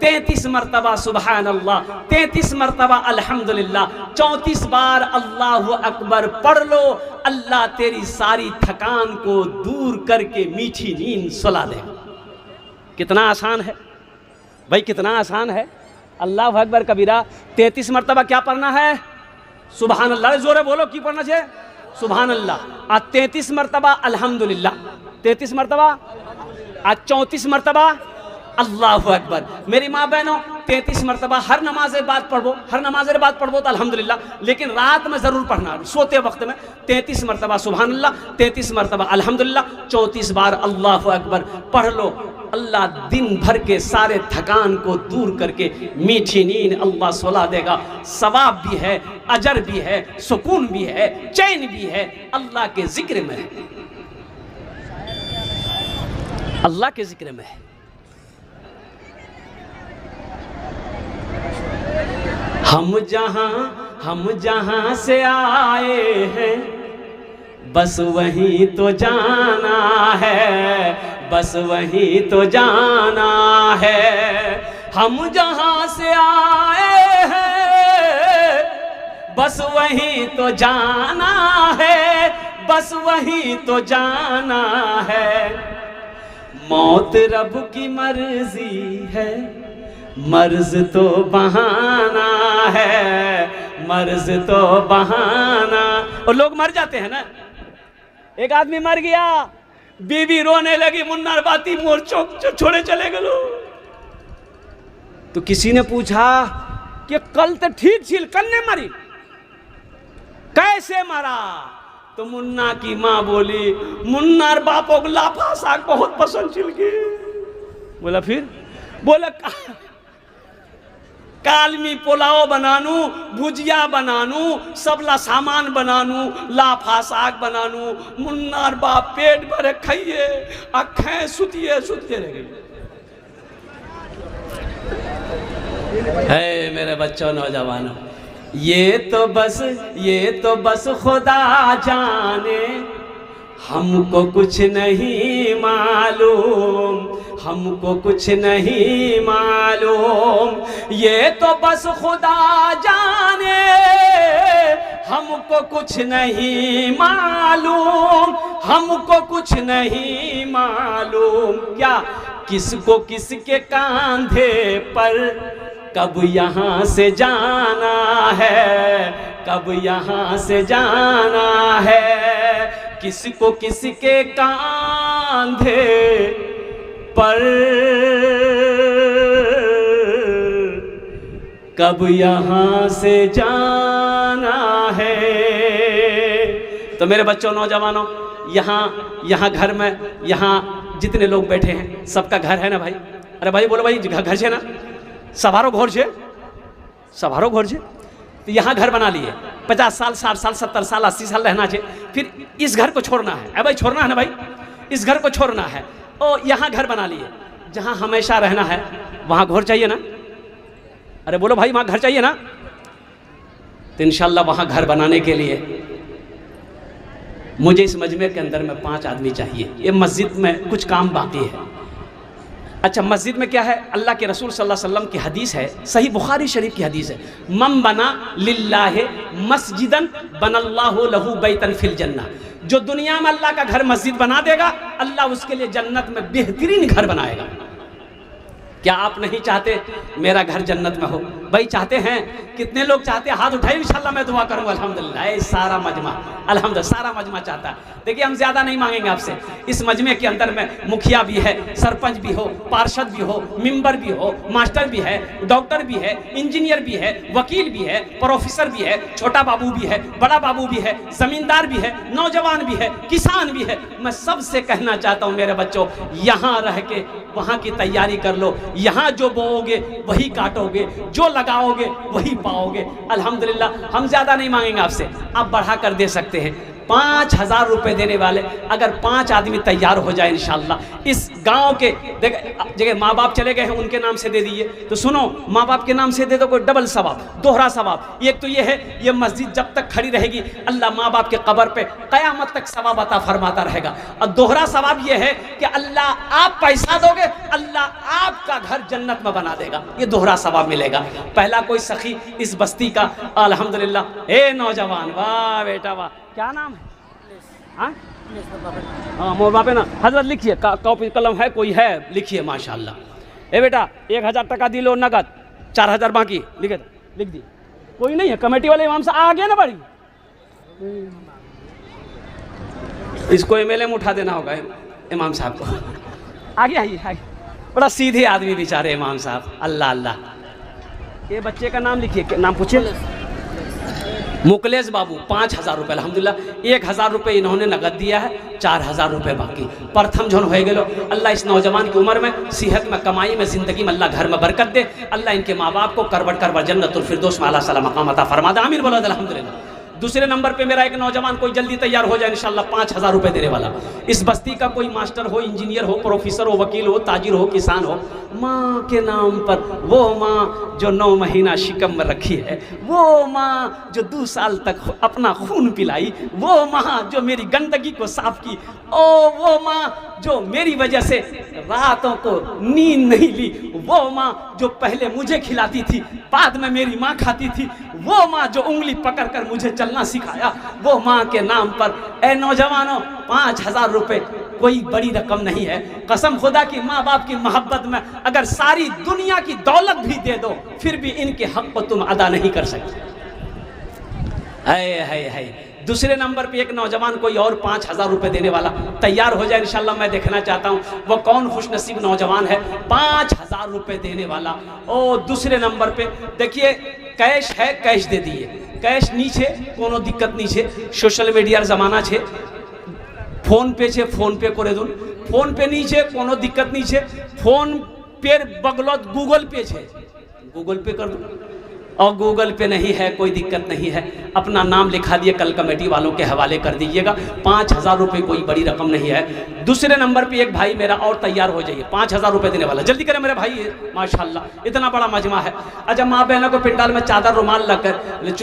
33 मरतबा सुभान अल्लाह, 33 मरतबा अल्हम्दुलिल्लाह, 34 बार अल्लाहु अकबर पढ़ लो। अल्लाह तेरी सारी थकान को दूर करके मीठी नींद सुला देगा। कितना आसान है भाई, कितना आसान है। अल्लाह अकबर कबीरा 33 मरतबा क्या पढ़ना है? सुभान अल्लाह। जोरे बोलो की पढ़ना चाहिए? सुभान अल्लाह। आज 33 मरतबा अल्हम्दुलिल्लाह, 33 मरतबा, आज 34 मरतबा अल्लाह अकबर। मेरी माँ बहनों 33 मरतबा हर नमाज बाद पढ़ो, हर नमाज बाद पढ़ो तो अल्हम्दुलिल्लाह, लेकिन रात में ज़रूर पढ़ना, सोते वक्त में 33 मरतबा सुभान अल्लाह, 33 मरतबा अल्हम्दुलिल्लाह, 34 बार अल्लाह अकबर पढ़ लो। अल्लाह दिन भर के सारे थकान को दूर करके मीठी नींद अल्लाह सुला देगा। सवाब भी है, अजर भी है, सुकून भी है, चैन भी है, अल्लाह के जिक्र में है, अल्लाह के जिक्र में है। हम जहां से आए हैं बस वहीं तो जाना है, बस वहीं तो जाना है। हम जहां से आए हैं बस वहीं तो जाना है, बस वहीं तो जाना है। मौत रब की मर्जी है, मर्ज तो बहाना है, मर्ज तो बहाना। और लोग मर जाते हैं ना। एक आदमी मर गया, बीवी रोने लगी, मुन्ना बाती मोर छोड़े चले गए। तो किसी ने पूछा कि कल तो ठीक थी, कल ने मरी, कैसे मरा? तो मुन्ना की माँ बोली, मुन्नार बापों को लाफा साग बहुत पसंद छिल गई। बोला फिर? बोला कालमी पुलाव बनानू, भुजिया बनानू, सबला सामान बनानू, लाफा साग बनानू, मुन्नार बाप पेट भरे खाइए, अखें सुतिए रह गई। है मेरे बच्चों नौजवानों, ये तो बस खुदा जाने, हमको कुछ नहीं मालूम, हमको कुछ नहीं मालूम। ये तो बस खुदा जाने, हमको कुछ नहीं मालूम, हमको कुछ नहीं मालूम। क्या किसको किसके कांधे पर कब यहाँ से जाना है, कब यहाँ से जाना है। किसको किसके कांधे पर कब यहाँ से जाना है। तो मेरे बच्चों नौजवानों, यहाँ घर में, यहाँ जितने लोग बैठे हैं सबका घर है ना भाई? अरे भाई बोलो भाई, घर है ना? सवारो घर से, सवारो घर से। तो यहाँ घर बना लिए, 50 साल, 60 साल, 70 साल, 80 साल रहना चाहिए। फिर इस घर को छोड़ना है। अरे भाई छोड़ना है ना भाई, इस घर को छोड़ना है। ओ यहाँ घर बना लिए, जहाँ हमेशा रहना है वहाँ घर चाहिए ना? अरे बोलो भाई, वहाँ घर चाहिए ना? तो इंशाल्लाह वहाँ घर बनाने के लिए मुझे इस मजमे के अंदर में 5 आदमी चाहिए। ये मस्जिद में कुछ काम बाकी है। अच्छा, मस्जिद में क्या है? अल्लाह के रसूल सल्लल्लाहु अलैहि वसल्लम की हदीस है, सही बुखारी शरीफ की हदीस है, मन बना लिल्लाहि मस्जिदन बनल्लाहु लहू बैतन फिल जन्नह। जो दुनिया में अल्लाह का घर मस्जिद बना देगा, अल्लाह उसके लिए जन्नत में बेहतरीन घर बनाएगा। क्या आप नहीं चाहते मेरा घर जन्नत में हो? भाई चाहते हैं कितने लोग चाहते हैं? हाथ उठाइए, इंशाल्लाह मैं दुआ करूंगा। अल्हम्दुलिल्लाह, सारा मजमा, अल्हम्दुलिल्लाह सारा मजमा चाहता है। देखिए हम ज्यादा नहीं मांगेंगे आपसे। इस मजमे के अंदर में मुखिया भी है, सरपंच भी हो, पार्षद भी हो, मेंबर भी हो, मास्टर भी है, डॉक्टर भी है, इंजीनियर भी है, वकील भी है, प्रोफेसर भी है, छोटा बाबू भी है, बड़ा बाबू भी है, जमींदार भी है, नौजवान भी है, किसान भी है। मैं सबसे कहना चाहता हूं मेरे बच्चों, यहाँ रह के वहाँ की तैयारी कर लो। यहाँ जो बोओगे वही काटोगे, जो लगाओगे वही पाओगे। अल्हम्दुलिल्लाह हम ज़्यादा नहीं मांगेंगे आपसे, आप बढ़ा कर दे सकते हैं। 5,000 रुपये देने वाले अगर 5 आदमी तैयार हो जाए इंशाल्लाह इस गांव के जगह माँ बाप चले गए हैं उनके नाम से दे दीजिए। तो सुनो, माँ बाप के नाम से दे दो, कोई डबल सवाब, दोहरा सवाब। एक तो ये है, ये मस्जिद जब तक खड़ी रहेगी अल्लाह माँ बाप के कब्र पे क़यामत तक सवाब अता फरमाता रहेगा। और दोहरा सवाब ये है कि अल्लाह आप पैसा दोगे, अल्लाह आपका घर जन्नत में बना देगा। ये दोहरा सवाब मिलेगा। पहला कोई सखी इस बस्ती का, अल्हम्दुलिल्लाह, ए नौजवान, वाह बेटा वाह, क्या नाम है? हाँ मोर बापे ना, हजरत लिखिए, कॉपी कलम है कोई है, लिखिए माशाल्लाह। ए बेटा 1,000 टका दिलो नगद, 4,000 बाकी, लिखे लिख दी। कोई नहीं है कमेटी वाले इमाम साहब आगे ना बढ़ी, इसको एमएलए में उठा देना होगा इमाम साहब को। आगे आइए आगे, बड़ा सीधे आदमी बेचारे इमाम साहब, अल्लाह अल्लाह। ये बच्चे का नाम लिखिए, नाम पूछिए। मुकलेश बाबू, 5,000 रुपये अल्हम्दुलिल्लाह। 1,000 रुपये इन्होंने नगद दिया है, 4,000 रुपये बाकी। प्रथम झोन हो गए। अल्लाह इस नौजवान की उम्र में, सेहत में, कमाई में, ज़िंदगी में अल्लाह घर में बरकत दे। अल्लाह इनके माँ बाप को करबट करबट जन्नतुल फिरदौस में आला सला मकाम अता फरमा दे। आमीन बोलो अल्हम्दुलिल्लाह। दूसरे नंबर पे मेरा एक नौजवान कोई जल्दी तैयार हो जाए इंशाल्लाह, 5,000 रुपये देने वाला। इस बस्ती का कोई मास्टर हो, इंजीनियर हो, प्रोफेसर हो, वकील हो, ताजिर हो, किसान हो, माँ के नाम पर, वो माँ जो 9 महीना शिकम में रखी है, वो माँ जो 2 साल तक अपना खून पिलाई, वो माँ जो मेरी गंदगी को साफ की, ओ वो माँ जो मेरी वजह से रातों को नींद नहीं ली, वो माँ जो पहले मुझे खिलाती थी, बाद में मेरी माँ खाती थी, वो माँ जो उंगली पकड़ कर मुझे चलना सिखाया, वो माँ के नाम पर। ए नौजवानों, 5,000 रुपये कोई बड़ी रकम नहीं है। कसम खुदा की, माँ बाप की मोहब्बत में अगर सारी दुनिया की दौलत भी दे दो फिर भी इनके हक को तुम अदा नहीं कर सकते। है दूसरे नंबर पे एक नौजवान कोई और 5,000 रुपये देने वाला तैयार हो जाए इंशाल्लाह। मैं देखना चाहता हूँ वो कौन खुशनसीब नौजवान है 5,000 रुपये देने वाला। ओ दूसरे नंबर पे देखिए, कैश है, कैश दे दिए। कैश नीचे कोनो दिक्कत नहीं छे, सोशल मीडियार जमाना छे, फोन पे छे, फोन पे करे दून। फोन पे नीचे कोनो दिक्कत नहीं छे, फोन पे बगलत गूगल पे छे, गूगल पे कर दूँ। और गूगल पे नहीं है, कोई दिक्कत नहीं है, अपना नाम लिखा दिए, कल कमेटी वालों के हवाले कर दीजिएगा। 5,000 रुपये कोई बड़ी रकम नहीं है। दूसरे नंबर पे एक भाई मेरा और तैयार हो जाइए, 5,000 रुपये देने वाला, जल्दी करें मेरे भाई, माशाल्लाह इतना बड़ा मजमा है। अच्छा, माँ बहनों को पिंडाल में चादर रुमाल लेकर,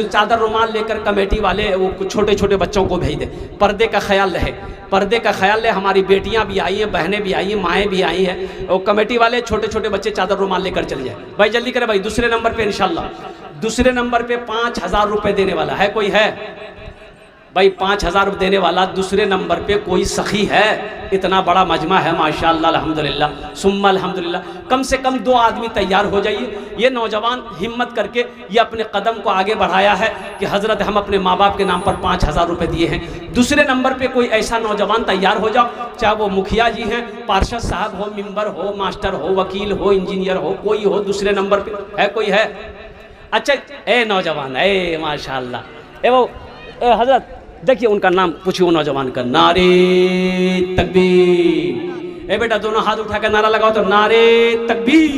चादर रुमाल लेकर कमेटी वाले वो छोटे छोटे बच्चों को भेज दे। पर्दे का ख्याल रहे, पर्दे का ख्याल रहे। हमारी बेटियाँ भी आई हैं, बहनें भी आई हैं, माएँ भी आई हैं, और कमेटी वाले छोटे छोटे बच्चे चादर रुमाल लेकर चले जाए। भाई जल्दी करें भाई। दूसरे नंबर पे इंशाल्लाह, दूसरे नंबर पे 5,000 रुपये देने वाला है कोई है भाई? 5,000 देने वाला दूसरे नंबर पे कोई सखी है? इतना बड़ा मजमा है माशाअल्लाह, अल्हम्दुलिल्लाह सुम्मा अल्हम्दुलिल्लाह। कम से कम 2 आदमी तैयार हो जाइए। ये नौजवान हिम्मत करके ये अपने कदम को आगे बढ़ाया है कि हज़रत हम अपने माँ बाप के नाम पर 5,000 रुपये दिए हैं। दूसरे नंबर पे कोई ऐसा नौजवान तैयार हो जाओ, चाहे वो मुखिया जी हैं, पार्षद साहब हो, मेंबर हो, मास्टर हो, वकील हो, इंजीनियर हो, कोई हो। दूसरे नंबर पे है कोई है? अच्छा, ए नौजवान, ए माशाअल्लाह, ए वो ए हजरत देखिए उनका नाम पूछिए, वो नौजवान का। नारे तकबीर। ए बेटा दोनों हाथ उठा कर नारा लगाओ तो, नारे तकबीर,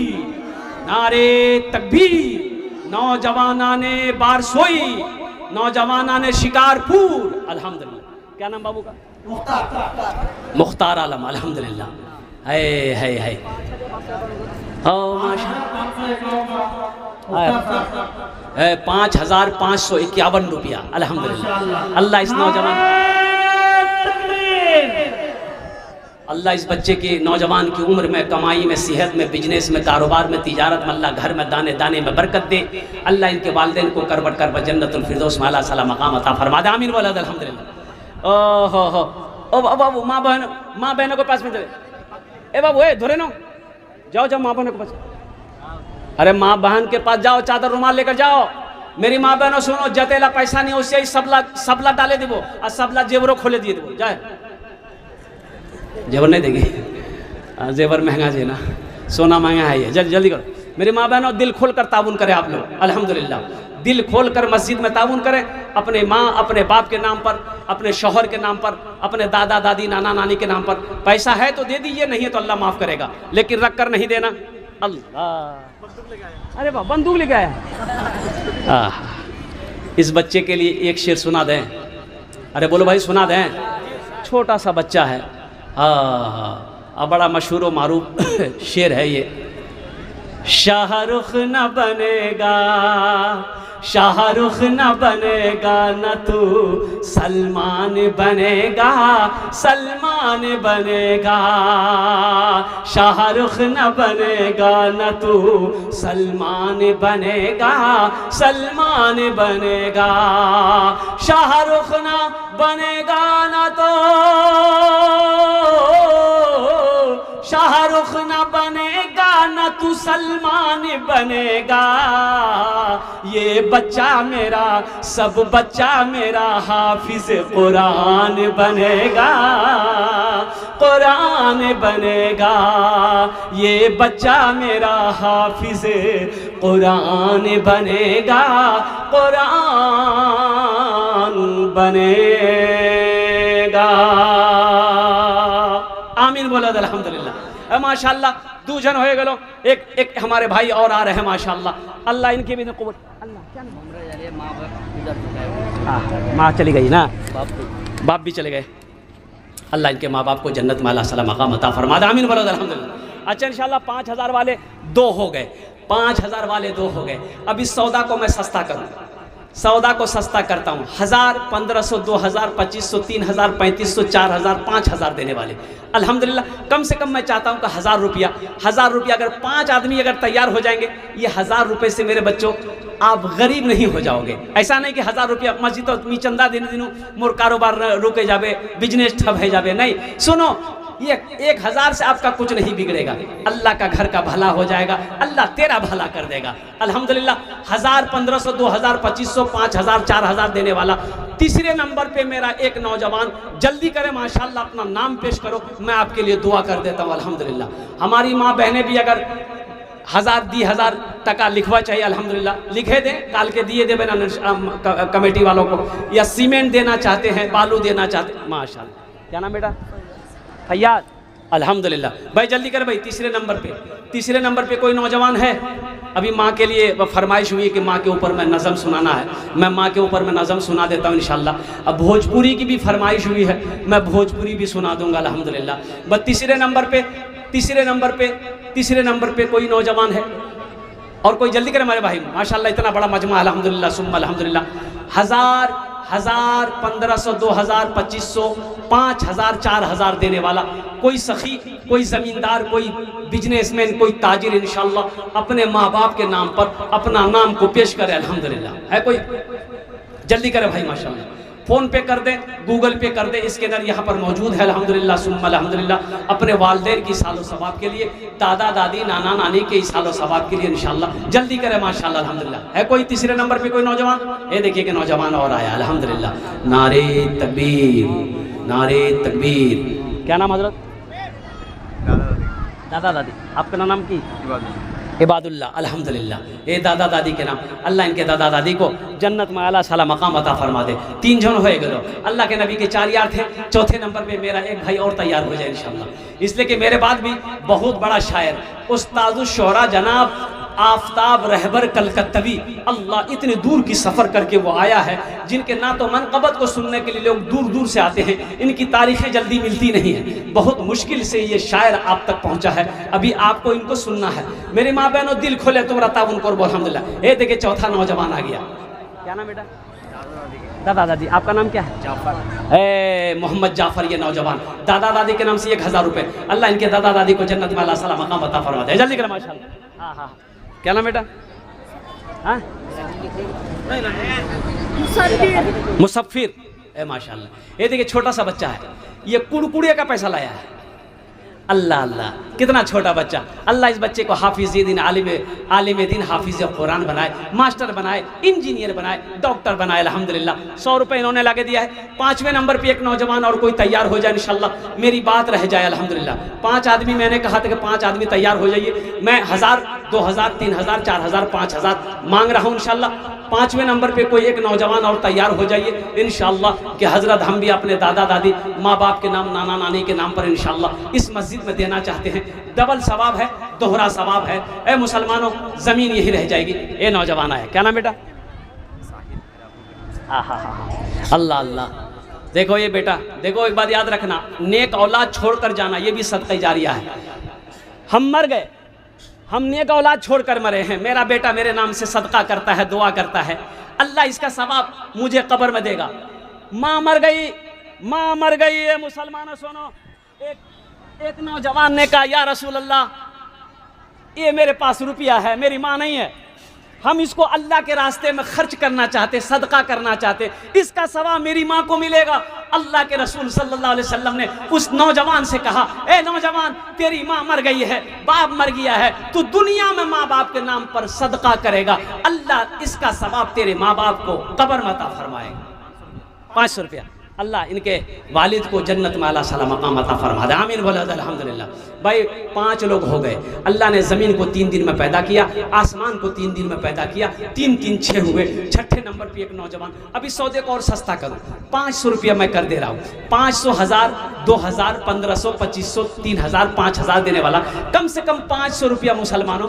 नारे तकबीर। नौजवाना ने बारसोई, नौजवाना ने शिकारपुर, अल्हम्दुलिल्लाह। क्या नाम बाबू का? मुख्तार आलम, अल्हम्दुलिल्लाह। है ओ माशाअल्लाह। 5,551 रुपया, अल्हम्दुलिल्लाह। अल्लाह इस नौजवान, अल्लाह इस बच्चे के नौजवान की उम्र में, कमाई में, सेहत में, बिजनेस में, कारोबार में, तिजारत में, अल्लाह घर में दाने दाने में बरकत दे। अल्लाह इनके वालिदैन को करबट करबट जन्नतुल फिरदौस में आला सला मकाम अता फरमा दे। आमीन बोला अल्हम्दुलिल्लाह। ओ हो ओ बाबू, माँ बहनों के पास में दे। ए बाबू, ए धोरे नो, जाओ जाओ माँ बहनों के पास। अरे माँ बहन के पास जाओ, चादर रुमाल लेकर जाओ। मेरी माँ बहनों सुनो, जतेला पैसा नहीं उससे ही सबला डाले देवो और सबला जेवरों खोले दिए देवो। जाए जेवर नहीं देगी, जेवर महंगा जी ना, सोना महंगा है ये, जल्दी जल्दी करो। मेरी माँ बहनों दिल खोल कर ताउन करें आप लोग, अल्हम्दुलिल्लाह दिल खोल कर मस्जिद में ताउन करें, अपने माँ अपने बाप के नाम पर, अपने शौहर के नाम पर, अपने दादा दादी नाना नानी के नाम पर। पैसा है तो दे दीजिए, नहीं है तो अल्लाह माफ़ करेगा, लेकिन रख कर नहीं देना। अल्लाह, अरे वाह बंदूक लेके आया। इस बच्चे के लिए एक शेर सुना दें। अरे बोलो भाई सुना दें, छोटा सा बच्चा है। अब बड़ा मशहूर व मारूफ शेर है ये। शाहरुख न बनेगा, शाहरुख न बनेगा, न तू सलमान बनेगा, सलमान बनेगा। शाहरुख न बनेगा, न तू सलमान बनेगा, सलमान बनेगा। शाहरुख न बनेगा, न तो शाहरुख न बनेगा, न तू सलमान बनेगा। ये बच्चा मेरा, सब बच्चा मेरा हाफिज कुरान बनेगा, कुरान बनेगा। ये बच्चा मेरा हाफिज कुरान बनेगा, कुरान बनेगा। आमीन बोलो अल्हम्दुलिल्लाह। माशाल्लाह दो जन हो गलो, एक हमारे भाई और आ रहे हैं माशाल्लाह। अल्लाह इनके भी कबूल। अल्लाह क्या माँ चली गई ना, बाप भी चले गए। अल्लाह इनके माँ बाप को जन्नत में अल्लाह सलाम मकाम अता फरमा दे। आमीन बोलो अल्हम्दुलिल्लाह। अच्छा इंशाल्लाह 5000 वाले 2 हो गए, 5000 वाले 2 हो गए। अब इस सौदा को मैं सस्ता करूँ, सौदा को सस्ता करता हूँ। 1000, 1500, 2000, 2500, 3000, 3500, 4000, 5000 देने वाले अल्हम्दुलिल्लाह। कम से कम मैं चाहता हूँ कि 1000 रुपया, 1000 रुपया अगर 5 आदमी अगर तैयार हो जाएंगे, ये 1000 रुपये से मेरे बच्चों आप गरीब नहीं हो जाओगे। ऐसा नहीं कि 1000 रुपया मस्जिद तो मी चंदा दिन दिनों मोर कारोबार रुके जावे, बिजनेस ठप है जावे। नहीं सुनो, ये 1000 से आपका कुछ नहीं बिगड़ेगा, अल्लाह का घर का भला हो जाएगा, अल्लाह तेरा भला कर देगा अल्हम्दुलिल्लाह। 1000, 1500, 2000, 2500, 5000, 4000 देने वाला। तीसरे नंबर पे मेरा एक नौजवान, जल्दी करें माशाल्लाह, अपना नाम पेश करो, मैं आपके लिए दुआ कर देता हूँ अल्हम्दुलिल्लाह। हमारी माँ बहनें भी अगर 1000 टका लिखवा चाहिए अल्हम्दुलिल्लाह, लिखे दें, काल के दिए दे ना कमेटी वालों को, या सीमेंट देना चाहते हैं, बालू देना चाहते हैं माशाल्लाह। क्या नाम बेटा? फैयाद। अल्हम्दुलिल्लाह भाई जल्दी कर भाई। तीसरे नंबर पे कोई नौजवान है? अभी माँ के लिए फरमाइश हुई है कि माँ के ऊपर मैं नज़म सुनाना है, मैं माँ के ऊपर मैं नज़म सुना देता हूँ इंशाल्लाह। अब भोजपुरी की भी फरमाइश हुई है, मैं भोजपुरी भी सुना दूंगा अल्हम्दुलिल्लाह। बस तीसरे नंबर पे कोई नौजवान है और कोई जल्दी करे हमारे भाई। माशाल्लाह इतना बड़ा मजमा अल्हम्दुलिल्लाह सुम्मा अल्हम्दुलिल्लाह। 1000, 1500, 2000, 2500, 5000, 4000 देने वाला कोई सखी, कोई ज़मींदार, कोई बिजनेसमैन, कोई ताजिर इंशाल्लाह अपने माँ बाप के नाम पर अपना नाम को पेश करे अल्हम्दुलिल्लाह। है कोई? जल्दी करे भाई माशाल्लाह। फ़ोन पे कर दें, गूगल पे कर दें, स्कैनर यहाँ पर मौजूद है अल्हम्दुलिल्लाह सुम्मा अल्हम्दुलिल्लाह। अपने वालिदैन की सालो सवाब के लिए, दादा दादी नाना नानी के सालो सवाब के लिए इंशाल्लाह। जल्दी करें माशाल्लाह अल्हम्दुलिल्लाह। है कोई तीसरे नंबर पे कोई नौजवान? ये देखिए कि नौजवान और आया अल्हम्दुलिल्लाह। नारे तकबीर, नारे तकबीर। क्या नाम हजरत? दादा दादी। आपका नाम की? इबादुल्लाह। अल्हम्दुलिल्लाह। ये दादा दादी के नाम, अल्लाह इनके दादा दादी को जन्नत में आला साला मकाम अता फरमा दे। 3 जन होए गलो, अल्लाह के नबी के 4 यार थे। चौथे नंबर पे मेरा एक भाई और तैयार हो जाए इंशाल्लाह। इसलिए कि मेरे बाद भी बहुत बड़ा शायर उस्तादुश शोरा जनाब आफताब रहबर कलकत्तवी, अल्लाह इतने दूर की सफ़र करके वो आया है, जिनके ना तो मनक़बत को सुनने के लिए लोग दूर दूर से आते हैं, इनकी तारीखें जल्दी मिलती नहीं है, बहुत मुश्किल से ये शायर आप तक पहुंचा है। अभी आपको इनको सुनना है। मेरी माँ बहनों दिल खोले तुमरा ताउन कर बोल अल्हम्दुलिल्लाह। ये देखिए चौथा नौजवान आ गया। क्या नाम बेटा? दादा दादी। आपका नाम क्या है? जाफर। मोहम्मद जाफर ये नौजवान, दादा दादी के नाम से 1000 रुपये। अल्लाह इनके दादा दादी को जन्नत में अल्लाह सलाम मकाम अता फरमा दे। जल्दी करें माशाल्लाह। हाँ हाँ। क्या नाम बेटा? हाँ मुसफ़िर। माशाल्लाह। ये देखिए छोटा सा बच्चा है, ये कुड़कुड़े का पैसा लाया है। अल्लाह अल्लाह, कितना छोटा बच्चा। अल्लाह इस बच्चे को हाफिज़ दिन, आलिम दिन, हाफिज़ कुरान बनाए, मास्टर बनाए, इंजीनियर बनाए, डॉक्टर बनाए। अल्हम्दुलिल्लाह 100 रुपये इन्होंने लगे दिया है। 5वें नंबर पे एक नौजवान और कोई तैयार हो जाए इंशाल्लाह, मेरी बात रह जाए अल्हम्दुलिल्लाह। 5 आदमी, मैंने कहा था कि 5 आदमी तैयार हो जाइए। मैं 1000, 2000, 3000, 4000, 5000 मांग रहा हूँ इंशाल्लाह। 5वें नंबर पे कोई एक नौजवान और तैयार हो जाइए इंशाल्लाह कि हज़रत हम भी अपने दादा दादी, माँ बाप के नाम, नाना नानी के नाम पर इंशाल्लाह इस मस्जिद में देना चाहते हैं। डबल सवाब है, दोहरा सवाब है। ए मुसलमानों, ज़मीन यही रह जाएगी। ये नौजवान आया, क्या नाम बेटा? अल्लाह अल्लाह। देखो ये बेटा, देखो एक बात याद रखना, नेक औलाद छोड़कर जाना ये भी सदका जारिया है। हम मर गए, हम नेक औलाद छोड़कर मरे हैं, मेरा बेटा मेरे नाम से सदका करता है, दुआ करता है, अल्लाह इसका सवाब मुझे कब्र में देगा। माँ मर गई, माँ मर गई। ये मुसलमानों सुनो, एक नौजवान ने कहा या रसूल अल्लाह, ये मेरे पास रुपया है, मेरी माँ नहीं है, हम इसको अल्लाह के रास्ते में खर्च करना चाहते, सदका करना चाहते, इसका सवाब मेरी माँ को मिलेगा। अल्लाह के रसूल सल्लल्लाहु अलैहि वसल्लम ने उस नौजवान से कहा, ए नौजवान, तेरी माँ मर गई है, बाप मर गया है, तू दुनिया में माँ बाप के नाम पर सदका करेगा, अल्लाह इसका सवाब तेरे माँ बाप को कब्र में अता फरमाएगा। 500 रुपया। अल्लाह इनके वालिद को जन्नत में अला सला मकाम अता फरमा दे, आमीन बोला अल्हम्दुलिल्लाह। भाई 5 लोग हो गए। अल्लाह ने ज़मीन को 3 दिन में पैदा किया, आसमान को 3 दिन में पैदा किया, 3 3 6 हुए। 6ठे नंबर पे एक नौजवान। अभी सौदे को और सस्ता करूँ, 500 रुपया मैं कर दे रहा हूँ। 500, 1000, 2000, 1500, 2500, 3000, 5000 देने वाला, कम से कम 500 रुपया मुसलमानों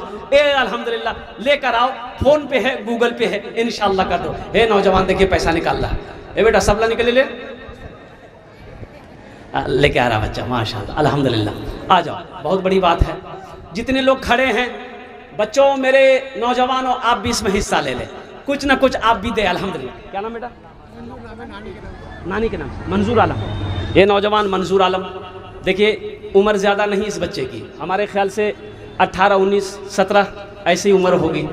अल्हम्दुलिल्लाह लेकर आओ। फ़ोन पे है, गूगल पे है, इंशाल्लाह कर दो। हे नौजवान देखिए पैसा निकाल रहा है, ए बेटा सबला निकले ले लेके आ रहा बच्चा, माशाल्लाह अल्हम्दुलिल्लाह। आ जाओ, बहुत बड़ी बात है। जितने लोग खड़े हैं बच्चों, मेरे नौजवानों, आप भी इसमें हिस्सा ले लें, कुछ ना कुछ आप भी दे अल्हम्दुलिल्लाह। क्या नाम बेटा? नानी के नाम मंजूर आलम। ये नौजवान मंजूर आलम, देखिए उम्र ज़्यादा नहीं इस बच्चे की, हमारे ख्याल से 18, 19, 17 ऐसी उम्र होगी।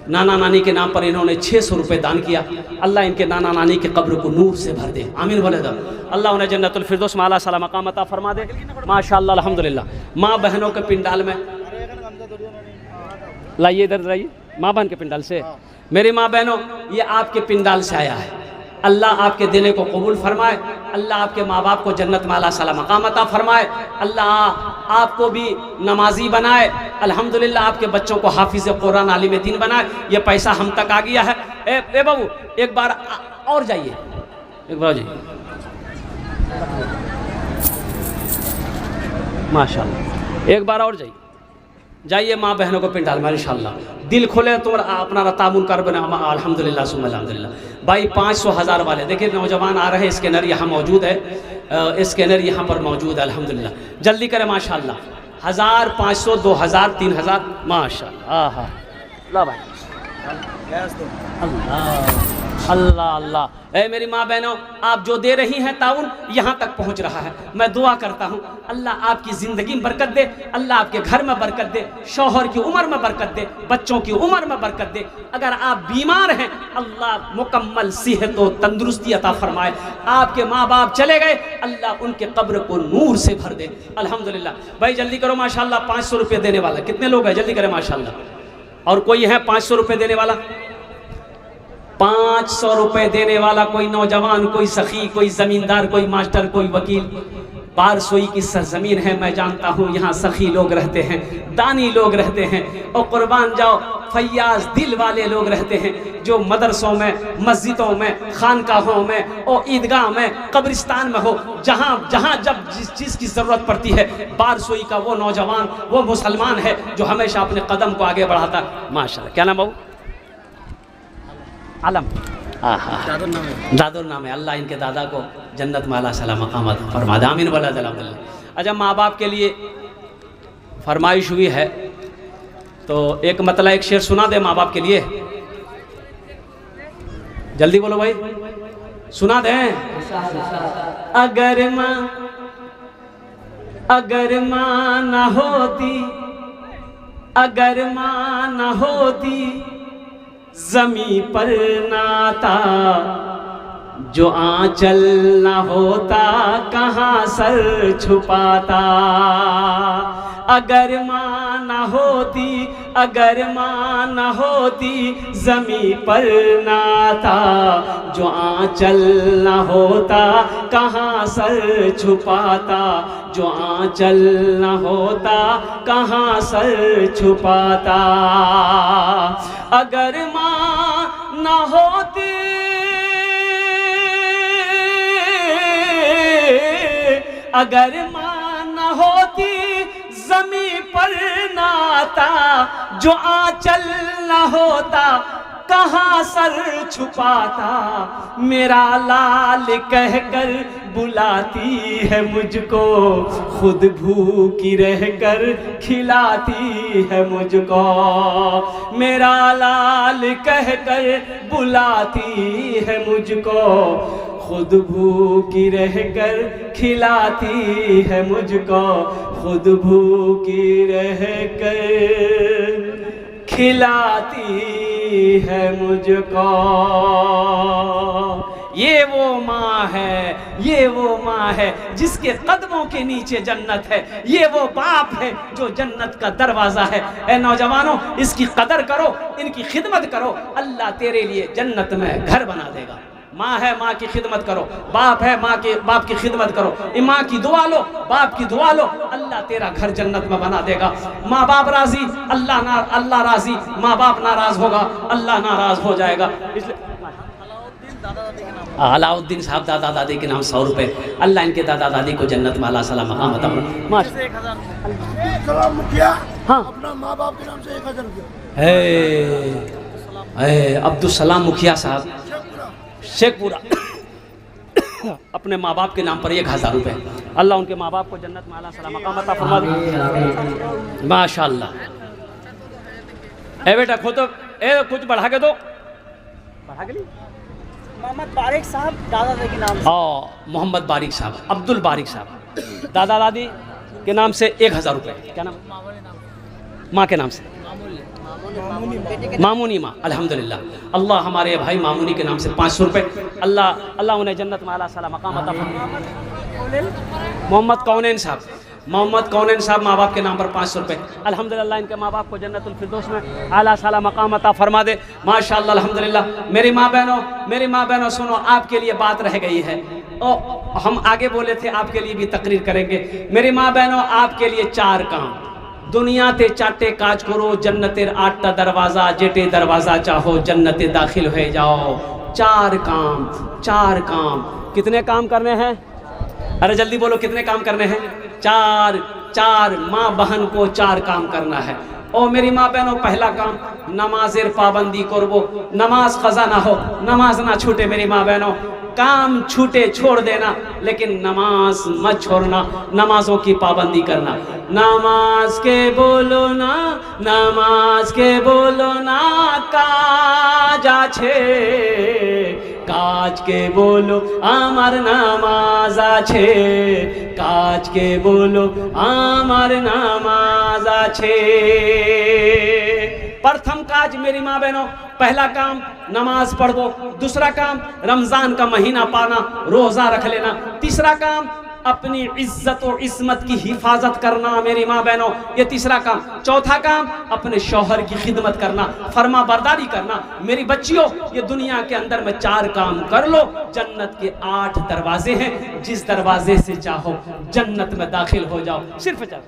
नाना नानी के नाम पर इन्होंने 600 रुपये दान किया। अल्लाह इनके नाना नानी के कब्र को नूर से भर दे, आमीन बोले दो। अल्लाह उन्हें जन्नतुल फिरदौस में आला सला मकाम अता फरमा दे, माशाअल्लाह अल्हम्दुलिल्लाह। माँ बहनों के पिंडाल में लाइए, इधर लाइए, माँ बहन के पिंडाल से। मेरी माँ बहनों, ये आपके पिंडाल से आया है। अल्लाह आपके देने को कबूल फरमाए, अल्लाह आपके माँ बाप को जन्नत में आला सला मकाम अता फरमाए, अल्लाह आपको भी नमाजी बनाए, अल्हम्दुलिल्लाह आपके बच्चों को हाफिज़ कुरान, आलिम दीन बनाए। ये पैसा हम तक आ गया है। ए बाबू एक बार और जाइए, एक बार जाइए, माशाल्लाह एक बार और जाइए माँ बहनों को पिंडाल में इंशाल्लाह। दिल खोले तो अपना तामुन कर बना, अल्हम्दुलिल्लाह सुम्मा अल्हम्दुलिल्लाह। भाई 500, 1000 वाले देखिए नौजवान आ रहे हैं, स्कैनर यहाँ मौजूद है, स्कैनर यहाँ पर मौजूद है अल्हम्दुलिल्लाह। जल्दी करें माशाल्लाह। 1000, 500, 2000, 3000 माशाल्लाह। हाँ ला भाई, अल्लाह अल्लाह अल्लाह। ए मेरी माँ बहनों, आप जो दे रही हैं ताउन यहाँ तक पहुँच रहा है। मैं दुआ करता हूँ अल्लाह आपकी ज़िंदगी में बरकत दे, अल्लाह आपके घर में बरकत दे, शौहर की उम्र में बरकत दे, बच्चों की उम्र में बरकत दे। अगर आप बीमार हैं अल्लाह मुकम्मल सेहत व तंदुरुस्ती अता फरमाए। आपके माँ बाप चले गए, अल्लाह उनके कब्र को नूर से भर दे अल्हम्दुलिल्लाह। भाई जल्दी करो माशाल्लाह। 500 रुपये देने वाला कितने लोग हैं? जल्दी करें माशाल्लाह। और कोई है 500 रुपये देने वाला? 500 रुपये देने वाला कोई नौजवान, कोई सखी, कोई जमींदार, कोई मास्टर, कोई वकील। बारसोई की सरजमीन है, मैं जानता हूँ यहाँ सखी लोग रहते हैं, दानी लोग रहते हैं, और कुर्बान जाओ फैयाज दिल वाले लोग रहते हैं, जो मदरसों में, मस्जिदों में, खानकाहों में और ईदगाह में, कब्रिस्तान में हो, जहाँ जहाँ जब जिस चीज़ की ज़रूरत पड़ती है, बारसोई का वो नौजवान, वो मुसलमान है जो हमेशा अपने कदम को आगे बढ़ाता। माशाल्लाह। क्या नाम बाबू? आलम। दादुल नाम है। अल्लाह इनके दादा को जन्नत में आला सला मकाम फरमा दे, आमीन बोला अल्हम्दुलिल्लाह। अच्छा, माँ बाप के लिए फरमाइश हुई है तो एक मतलब एक शेर सुना दे माँ बाप के लिए। जल्दी बोलो भाई, सुना दे। अगर माँ ना होती, अगर माँ ना होती, ज़मीं पर नाता जो आंचल न होता कहाँ सर छुपाता। अगर माँ न होती, अगर माँ न होती ज़मीं पर नाता। जो आंचल न होता कहाँ सर छुपाता। जो आंचल न होता कहाँ सर छुपाता। अगर माँ न होती, अगर माँ न होती ज़मीं पर नाता। जो आंचल न होता कहाँ सर छुपाता। मेरा लाल कहकर बुलाती है मुझको, खुद भूखी रहकर खिलाती है मुझको। मेरा लाल कहकर बुलाती है मुझको, खुद भूखी रहकर खिलाती है मुझको। खुद भूखी रहकर खिलाती है मुझको। ये वो माँ है, ये वो माँ है जिसके कदमों के नीचे जन्नत है। ये वो बाप है जो जन्नत का दरवाज़ा है। ए नौजवानों, इसकी कदर करो, इनकी खिदमत करो, अल्लाह तेरे लिए जन्नत में घर बना देगा। माँ है, माँ की खिदमत करो। बाप है, माँ के बाप की खिदमत करो। माँ की दुआ लो, बाप की दुआ लो, अल्लाह तेरा घर जन्नत में बना देगा। माँ बाप राजी, अल्लाह राजी। माँ बाप नाराज होगा, अल्लाह नाराज हो जाएगा। इसलिए अलाउद्दीन साहब दादा दादी के नाम 100 रुपए। अल्लाह इनके दादा दादी को जन्नत में अल्लाह सलाम मकाम अता फरमाए। मुखिया हाँ, अपना माँ बाप के नाम से 1000 रुपया। अब्दुल सलाम मुखिया साहब शेखपुरा अपने माँ बाप के नाम पर 1000 रुपए। अल्लाह उनके माँ बाप को जन्नत में अल्लाह सलाम मकाम अता फरमा दे। माशाअल्लाह। ए बेटा खो तो कुछ बढ़ा के दो, बढ़ा के ली। मोहम्मद बारिक साहब दादा दादी के नाम से। मोहम्मद बारिक साहब, अब्दुल बारिक साहब दादा दादी के नाम से 1000 रुपए। क्या नाम? माँ के नाम से मामूनी माँ। अल्हम्दुलिल्लाह। अल्लाह हमारे भाई मामूनी के नाम से 500 रुपए। अल्लाह उन्हें जन्नत में अल्लाह सलाम मकाम अता फरमाए। मोहम्मद कौनैन साहब, मोहम्मद कौनैन साहब माँ बाप के नाम पर 500 रुपए। अल्हम्दुलिल्लाह इनके माँ बाप को जन्नतुल फिरदौस में आला साला मकाम अता फरमा दे। माशाअल्लाह अल्हम्दुलिल्लाह। मेरी माँ बहनों सुनो, आपके लिए बात रह गई है। हम आगे बोले थे आपके लिए भी तकरीर करेंगे। मेरी माँ बहनों, आपके लिए 4 काम। दुनिया ते चाटे काज करो, जन्नतेर 8टा दरवाज़ा, जेटे दरवाज़ा चाहो जन्नते दाखिल हो जाओ। 4 काम, 4 काम। कितने काम करने हैं? अरे जल्दी बोलो, कितने काम करने हैं? 4 माँ बहन को 4 काम करना है। ओ मेरी माँ बहनों, पहला काम नमाजेर पाबंदी करबो। नमाज कज़ा ना हो, नमाज ना छूटे। मेरी माँ बहनों, काम छूटे छोड़ देना, लेकिन नमाज मत छोड़ना। नमाजों की पाबंदी करना। नमाज के बोलो ना, नमाज के बोलो ना, काज आछे, काज के बोलो आमार नामाज आछे, काज के बोलो आमार नामाज आछे। प्रथम काज मेरी माँ बहनों, पहला काम नमाज पढ़ो। दूसरा काम रमजान का महीना पाना, रोजा रख लेना। तीसरा काम अपनी इज्जत और इस्मत की हिफाजत करना मेरी माँ बहनों, ये तीसरा काम। चौथा काम अपने शौहर की खिदमत करना, फर्मा बरदारी करना। मेरी बच्चियों, ये दुनिया के अंदर में 4 काम कर लो, जन्नत के 8 दरवाजे हैं। जिस दरवाजे से चाहो जन्नत में दाखिल हो जाओ। सिर्फ 4।